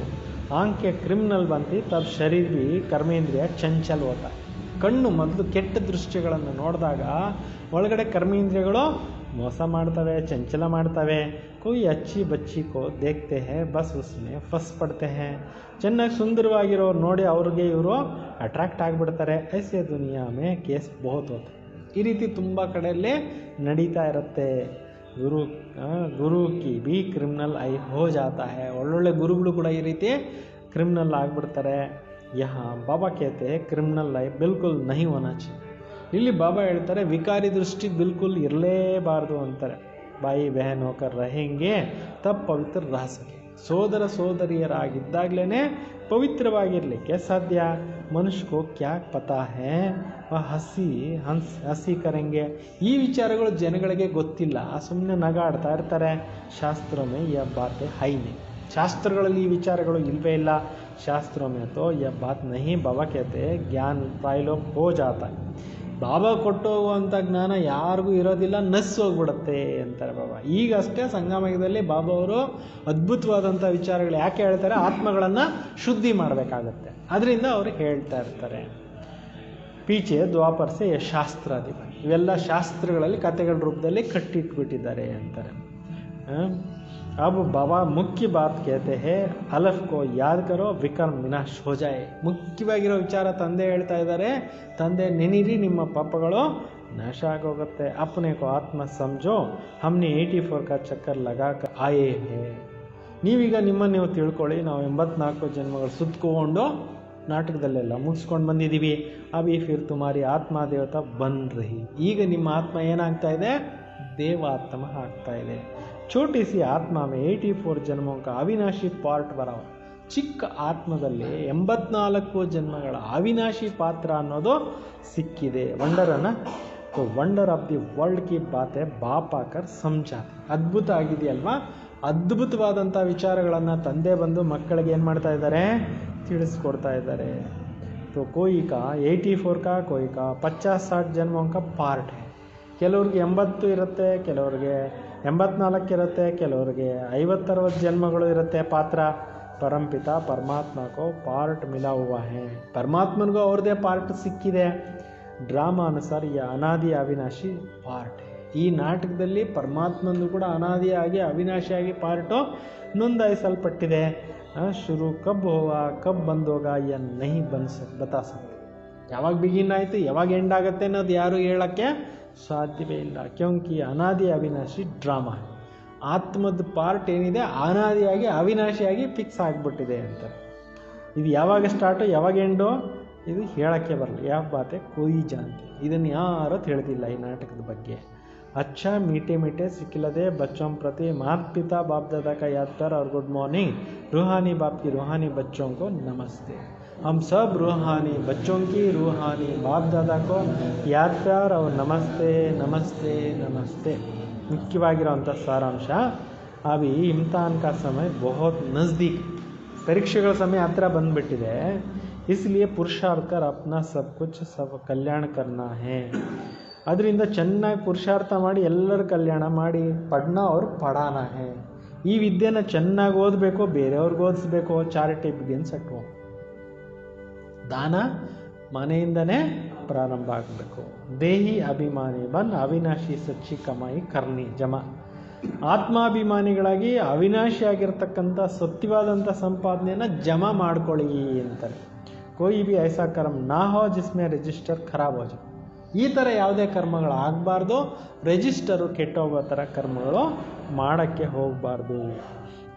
[SPEAKER 1] ಆಂಖ್ಯ ಕ್ರಿಮಿನಲ್ ಬಂತು ತಬ್ ಶರೀರ ಬಿ ಕರ್ಮೇಂದ್ರಿಯ ಚಂಚಲ್ ಹೋತ. ಕಣ್ಣು ಮೊದಲು ಕೆಟ್ಟ ದೃಶ್ಯಗಳನ್ನು ನೋಡಿದಾಗ ಒಳಗಡೆ ಕರ್ಮೇಂದ್ರಿಯಗಳು ಮೋಸ ಮಾಡ್ತವೆ, ಚಂಚಲ ಮಾಡ್ತವೆ. कोई अच्छी बच्ची को देखते हैं बस उसमें फंस पड़ते हैं. ಚೆನ್ನಾಗಿ ಸುಂದರವಾಗಿರೋರು ನೋಡಿ ಅವ್ರಿಗೆ ಇವರು ಅಟ್ರಾಕ್ಟ್ ಆಗಿಬಿಡ್ತಾರೆ. ಐಸೆ ದುನಿಯಾ ಮೇ ಕೇಸ್ ಬಹುತ್ ಹೋತೆ. ಈ ರೀತಿ ತುಂಬ ಕಡೆಯಲ್ಲಿ ನಡೀತಾ ಇರುತ್ತೆ. ಗುರು ಕಿ ಬಿ ಕ್ರಿಮಿನಲ್ ಐ ಹೋ ಜಾತಾ ಹೈ. ಒಳ್ಳೊಳ್ಳೆ ಗುರುಗಳು ಕೂಡ ಈ ರೀತಿ ಕ್ರಿಮಿನಲ್ ಆಗಿಬಿಡ್ತಾರೆ. ಯಹಾ ಬಾಬಾ ಕೇತೆ ಕ್ರಿಮಿನಲ್ ಐ ಬಿಲ್ಕುಲ್ ನಹಿ ಹೋನಾ ಚಾಹಿಯೆ. ಇಲ್ಲಿ ಬಾಬಾ ಹೇಳ್ತಾರೆ ವಿಕಾರಿ ದೃಷ್ಟಿ ಬಿಲ್ಕುಲ್ ಇರಲೇಬಾರ್ದು ಅಂತಾರೆ. ಬಾಯಿ ಬಹನ್ ಹೋಕರ್ रहेंगे तब पवित्र रह सके. ಸೋದರ ಸೋದರಿಯರಾಗಿದ್ದಾಗಲೇ ಪವಿತ್ರವಾಗಿರಲಿಕ್ಕೆ ಸಾಧ್ಯ. ಮನುಷ್ಯಕೋ ಕ್ಯಾ ಪತಾ ಹೇ ಹಸಿ ಕರೆಂಗೆ. ಈ ವಿಚಾರಗಳು ಜನಗಳಿಗೆ ಗೊತ್ತಿಲ್ಲ, ಸುಮ್ಮನೆ ನಗಾಡ್ತಾ ಇರ್ತಾರೆ. ಶಾಸ್ತ್ರೋं में यह बातें है नहीं. ಶಾಸ್ತ್ರಗಳಲ್ಲಿ ಈ ವಿಚಾರಗಳು ಇಲ್ಲವೇ ಇಲ್ಲ. ಶಾಸ್ತ್ರೋं में तो यह बात नहीं. बाबा कहते हैं ज्ञान प्राय लोग हो जाता है. ಬಾಬಾ ಕೊಟ್ಟೋಗುವಂಥ ಜ್ಞಾನ ಯಾರಿಗೂ ಇರೋದಿಲ್ಲ, ಹೋಗ್ಬಿಡುತ್ತೆ ಅಂತಾರೆ ಬಾಬಾ. ಈಗಷ್ಟೇ ಸಂಗಮಯುಗದಲ್ಲಿ ಬಾಬಾ ಅವರು ಅದ್ಭುತವಾದಂಥ ವಿಚಾರಗಳು ಯಾಕೆ ಹೇಳ್ತಾರೆ, ಆತ್ಮಗಳನ್ನು ಶುದ್ಧಿ ಮಾಡಬೇಕಾಗತ್ತೆ, ಅದರಿಂದ ಅವರು ಹೇಳ್ತಾ ಇರ್ತಾರೆ. ಪೀಚೆ ದ್ವಾಪರ್ಸೆ ಶಾಸ್ತ್ರಾಧಿಪ. ಇವೆಲ್ಲ ಶಾಸ್ತ್ರಗಳಲ್ಲಿ ಕಥೆಗಳ ರೂಪದಲ್ಲಿ ಕಟ್ಟಿಟ್ಬಿಟ್ಟಿದ್ದಾರೆ ಅಂತಾರೆ. अब बाबा मुख्य बात कहते हैं अलफ को याद करो विकर्म विनाश हो जाए. ಮುಖ್ಯವಾಗಿರೋ ವಿಚಾರ ತಂದೆ ಹೇಳ್ತಾ ಇದ್ದಾರೆ, ತಂದೆ ನೆನೀರಿ ನಿಮ್ಮ ಪಾಪಗಳು ನಾಶ ಆಗೋಗುತ್ತೆ. अपने को आत्मा समझो हमने 84 का चक्कर लगा कर आए हैं. ನೀವೀಗ ನಿಮ್ಮನ್ನು ನೀವು ತಿಳ್ಕೊಳ್ಳಿ, ನಾವು 84 ಜನ್ಮಗಳು ಸುತ್ತಕೊಂಡು ನಾಟಕದಲ್ಲೆಲ್ಲ ಮುಗಿಸ್ಕೊಂಡು ಬಂದಿದ್ದೀವಿ. ಅಭಿ ಫಿರ್ ತುಮಾರಿ ಆತ್ಮ ದೇವತಾ ಬನ್ ರಹಿ. ಈಗ ನಿಮ್ಮ ಆತ್ಮ ಏನಾಗ್ತಾ ಇದೆ, ದೇವಾತ್ಮ ಆಗ್ತಾ ಇದೆ. छोटी सी आत्मा में 84 जन्मों का अविनाशी पार्ट बरा. ಚಿಕ್ಕ ಆತ್ಮದಲ್ಲಿ 84 ಜನ್ಮಗಳ ಅವಿನಾಶಿ ಪಾತ್ರ ಅನ್ನೋದು ಸಿಕ್ಕಿದೆ. ವಂಡರ್ ಆಫ್ ದಿ ವರ್ಲ್ಡ್ ಕಿ ಬಾತೆ ಬಾಪಾಕರ್ ಸಮಜಾತೆ. ಅದ್ಭುತ ಆಗಿದೆಯಲ್ವಾ, ಅದ್ಭುತವಾದಂಥ ವಿಚಾರಗಳನ್ನು ತಂದೆ ಬಂದು ಮಕ್ಕಳಿಗೆ ಏನು ಮಾಡ್ತಾ ಇದ್ದಾರೆ, ತಿಳಿಸ್ಕೊಡ್ತಾ ಇದ್ದಾರೆ. तो कोई का 84 का, कोई का 50-60 जन्मों का पार्ट है. ಕೆಲವ್ರಿಗೆ 80 ಇರುತ್ತೆ, ಕೆಲವ್ರಿಗೆ 84 ಇರುತ್ತೆ, ಕೆಲವ್ರಿಗೆ 50-60 ಜನ್ಮಗಳು ಇರುತ್ತೆ ಪಾತ್ರ. ಪರಂಪಿತ ಪರಮಾತ್ಮಕೋ ಪಾರ್ಟ್ ಮಿಲಾ ಹುವಾ ಹೈ. ಪರಮಾತ್ಮನಿಗೂ ಅವ್ರದ್ದೇ ಪಾರ್ಟ್ ಸಿಕ್ಕಿದೆ. ಡ್ರಾಮಾ ಅನುಸಾರ ಈ ಅನಾದಿ ಅವಿನಾಶಿ ಪಾರ್ಟ್. ಈ ನಾಟಕದಲ್ಲಿ ಪರಮಾತ್ಮಂದು ಕೂಡ ಅನಾದಿಯಾಗಿ ಅವಿನಾಶಿಯಾಗಿ ಪಾರ್ಟು ನೋಂದಾಯಿಸಲ್ಪಟ್ಟಿದೆ. ಶುರು ಕಬ್ ಹೋವಾ ಕಬ್ ಬಂದೋಗ ಯ ನಹಿ ಬತಾ ಸಕ್ತೆ. ಯಾವಾಗ ಬಿಗಿನ್ ಆಯಿತು ಯಾವಾಗ ಎಂಡ್ ಆಗುತ್ತೆ ಅನ್ನೋದು ಯಾರು ಹೇಳೋಕ್ಕೆ ಸಾಧ್ಯವೇ ಇಲ್ಲ. ಕ್ಯೋಂಕಿ ಅನಾದಿ ಅವಿನಾಶಿ ಡ್ರಾಮಾ. ಆತ್ಮದ ಪಾರ್ಟ್ ಏನಿದೆ ಅನಾದಿಯಾಗಿ ಅವಿನಾಶಿಯಾಗಿ ಫಿಕ್ಸ್ ಆಗಿಬಿಟ್ಟಿದೆ ಅಂತ. ಇದು ಯಾವಾಗ ಸ್ಟಾರ್ಟು ಯಾವಾಗ ಎಂಡು ಇದು ಹೇಳೋಕ್ಕೆ ಬರಲ್ಲ. ಯಾವ ಬಾತೆ ಕೊಯ್ ಜಾನ್ತೆ. ಇದನ್ನು ಯಾರೂ ತಿಳಿದಿಲ್ಲ ಈ ನಾಟಕದ ಬಗ್ಗೆ. अच्छा मीठे मीठे सिखिलदे बच्चों प्रति माता पिता बाप दादा का याद कर और गुड मॉर्निंग. रूहानी बाप की रूहानी बच्चों को नमस्ते. हम सब रूहानी बच्चों की रूहानी बाप दादा को याद कर और नमस्ते नमस्ते नमस्ते. ಮುಖ್ಯವಾಗಿರುವಂಥ ಸಾರಾಂಶ, ಅಭಿ ಇಮ್ತಿಹಾನ್ ಕಾ ಸಮಯ ಬಹುತ್ ನಜ್ದೀಕ್. ಪರೀಕ್ಷೆಗಳ ಸಮಯ ಹತ್ರ ಬಂದುಬಿಟ್ಟಿದೆ. इसलिए पुरुषार्थ कर अपना सब कुछ सब कल्याण करना है. ಅದರಿಂದ ಚೆನ್ನಾಗಿ ಪುರುಷಾರ್ಥ ಮಾಡಿ ಎಲ್ಲರ ಕಲ್ಯಾಣ ಮಾಡಿ ಪಡ್ನ ಅವ್ರು ಪಡಾನ ಹೇ. ಈ ವಿದ್ಯೆನ ಚೆನ್ನಾಗಿ ಓದಬೇಕು, ಬೇರೆಯವ್ರಿಗೆ ಓದಿಸ್ಬೇಕು. Charity begins at home. ದಾನ ಮನೆಯಿಂದನೇ ಪ್ರಾರಂಭ ಆಗಬೇಕು. ದೇಹಿ ಅಭಿಮಾನಿ ಬನ್ ಅವಿನಾಶಿ ಸಚ್ಚಿ ಕಮಾಯಿ ಕರ್ನಿ ಜಮ. ಆತ್ಮಾಭಿಮಾನಿಗಳಾಗಿ ಅವಿನಾಶಿಯಾಗಿರ್ತಕ್ಕಂಥ ಸತ್ಯವಾದಂಥ ಸಂಪಾದನೆಯನ್ನು ಜಮಾ ಮಾಡ್ಕೊಳ್ಳಿ ಅಂತಾರೆ. ಕೋಯಿ ಬಿ ಐಸಾ ಕರ್ಮ ನಾ ಹೋ ಜಿಸ್ಮೆ ರಿಜಿಸ್ಟರ್ ಖರಾಬ್ ಹೋ ಜಾए. ಈ ಥರ ಯಾವುದೇ ಕರ್ಮಗಳು ಆಗಬಾರ್ದು. ರಿಜಿಸ್ಟರು ಕೆಟ್ಟೋಗೋ ಥರ ಕರ್ಮಗಳು ಮಾಡೋಕ್ಕೆ ಹೋಗಬಾರ್ದು.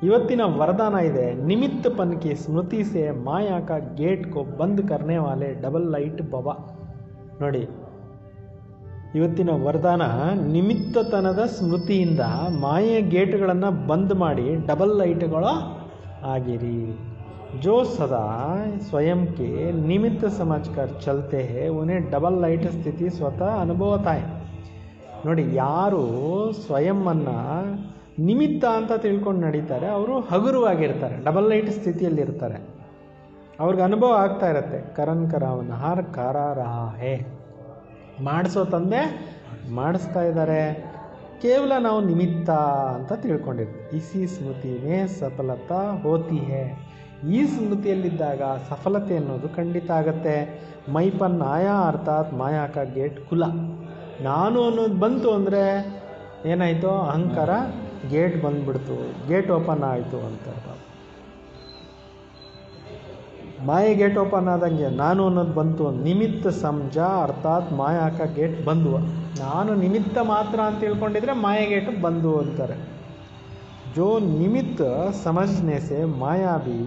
[SPEAKER 1] ಇವತ್ತಿನ ವರದಾನ ಇದೆ, ನಿಮಿತ್ತ ಪನ್ ಕಿ ಸ್ಮೃತಿ ಸೆ ಮಾಯಾ ಕಾ ಗೇಟ್ ಕೋ ಬಂದ್ ಕರ್ನೆ ವಾಲೆ ಡಬಲ್ ಲೈಟ್ ಬಾಬಾ. ನೋಡಿ, ಇವತ್ತಿನ ವರದಾನ ನಿಮಿತ್ತತನದ ಸ್ಮೃತಿಯಿಂದ ಮಾಯೆಯ ಗೇಟ್ಗಳನ್ನು ಬಂದ್ ಮಾಡಿ ಡಬಲ್ ಲೈಟ್ಗಳು ಆಗಿರಿ. जो सदा स्वयं के निमित्त समझकर चलते हैं उन्हें डबल लाइट ಸ್ಥಿತಿ ಸ್ವತಃ ಅನುಭವ ತಾಯಿ. ನೋಡಿ, ಯಾರು ಸ್ವಯಂವನ್ನು ನಿಮಿತ್ತ ಅಂತ ತಿಳ್ಕೊಂಡು ನಡೀತಾರೆ ಅವರು ಹಗುರವಾಗಿರ್ತಾರೆ, ಡಬಲ್ ಲೈಟ್ ಸ್ಥಿತಿಯಲ್ಲಿರ್ತಾರೆ. ಅವ್ರಿಗೆ ಅನುಭವ ಆಗ್ತಾ ಇರುತ್ತೆ. ಕರನ್ ಕರಾವನ್ ಹಾರ್ ಕಾರ ರಹಾ ಹೇ. ಮಾಡಿಸೋ ತಂದೆ ಮಾಡಿಸ್ತಾ ಇದ್ದಾರೆ. ಕೇವಲ ನಾವು ನಿಮಿತ್ತ ಅಂತ ತಿಳ್ಕೊಂಡಿರ್ತೀವಿ. ಇಸಿ ಸ್ಮೃತಿನೇ ಸಫಲತಾ ಹೋತಿ ಹೇ. ಈ ಸ್ಮೃತಿಯಲ್ಲಿದ್ದಾಗ ಸಫಲತೆ ಅನ್ನೋದು ಖಂಡಿತ ಆಗತ್ತೆ. ಮೈಪನ್ ಆಯಾ ಅರ್ಥಾತ್ ಮಾಯಾ ಕಾ ಗೇಟ್ ಖುಲಾ. ನಾನು ಅನ್ನೋದು ಬಂತು ಅಂದರೆ ಏನಾಯಿತು, ಅಹಂಕಾರ ಗೇಟ್ ಬಂದ್ಬಿಡ್ತು, ಗೇಟ್ ಓಪನ್ ಆಯಿತು ಅಂತ. ಮಾಯೆ ಗೇಟ್ ಓಪನ್ ಆದಂಗೆ ನಾನು ಅನ್ನೋದು ಬಂತು. ನಿಮಿತ್ತ ಸಮಜ ಅರ್ಥಾತ್ ಮಾಯಾ ಕಾ ಗೇಟ್ ಬಂದ್ವು. ನಾನು ನಿಮಿತ್ತ ಮಾತ್ರ ಅಂತ ತಿಳ್ಕೊಂಡಿದ್ರೆ ಮಾಯೆ ಗೇಟ್ ಬಂದು ಅಂತಾರೆ. जो निमित्त समझने से माया भी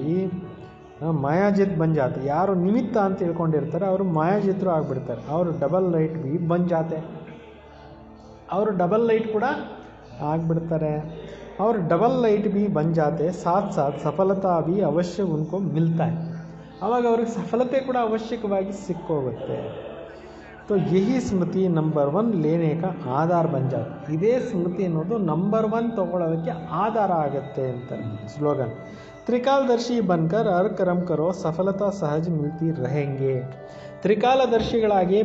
[SPEAKER 1] ಮಾಯಾಜಿತ್ ಬನ್ ಜಾತೆ. ಯಾರು ನಿಮಿತ್ತ ಅಂತ ತಿಳ್ಕೊಂಡಿರ್ತಾರೆ ಅವರು ಮಾಯಾಜಿತರು ಆಗಿಬಿಡ್ತಾರೆ. ಅವರು ಡಬಲ್ ಲೈಟ್ ಬಿ ಬನ್ ಜಾತೆ. ಅವರು ಡಬಲ್ ಲೈಟ್ ಕೂಡ ಆಗಿಬಿಡ್ತಾರೆ. ಅವರು ಡಬಲ್ ಲೈಟ್ ಬಿ ಬನ್ ಜಾತೆ. ಸಾಥ್ ಸಾಥ್ ಸಫಲತಾ ಬಿ ಅವಶ್ಯ ಉನ್ಕೋ ಮಿಲ್ತಾ ಹೈ. ಆವಾಗ ಅವ್ರಿಗೆ ಸಫಲತೆ ಕೂಡ ಅವಶ್ಯಕವಾಗಿ ಸಿಕ್ಕೋಗುತ್ತೆ. तो यही स्मृति नंबर 1 लेने का आधार बन जाता. ಇದೇ ಸ್ಮೃತಿ ಅನ್ನೋದು ನಂಬರ್ 1 ತಗೊಳ್ಳೋದಕ್ಕೆ ಆಧಾರ ಆಗುತ್ತೆ ಅಂತ ಸ್ಲೋಗನ್. ತ್ರಿಕಾಲದರ್ಶಿ ಬನ್ಕರ್ ಹರ್ ಕರ್ಮ ಕರೋ ಸಫಲತಾ ಸಹಜ ಮಿಲ್ತಿ रहेंगे. ತ್ರಿಕಾಲದರ್ಶಿಗಳಾಗಿ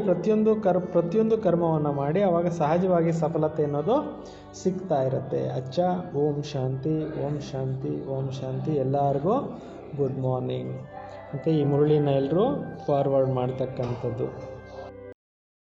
[SPEAKER 1] ಪ್ರತಿಯೊಂದು ಕರ್ಮವನ್ನು ಮಾಡಿ ಆವಾಗ ಸಹಜವಾಗಿ ಸಫಲತೆ ಅನ್ನೋದು ಸಿಗ್ತಾ ಇರುತ್ತೆ. ಅಚ್ಚ, ಓಂ ಶಾಂತಿ, ಓಂ ಶಾಂತಿ, ಓಂ ಶಾಂತಿ. ಎಲ್ಲರಿಗೂ ಗುಡ್ ಮಾರ್ನಿಂಗ್. ಮತ್ತು ಈ ಮುರಳಿನ ಎಲ್ಲರೂ ಫಾರ್ವರ್ಡ್ ಮಾಡ್ತಕ್ಕಂಥದ್ದು.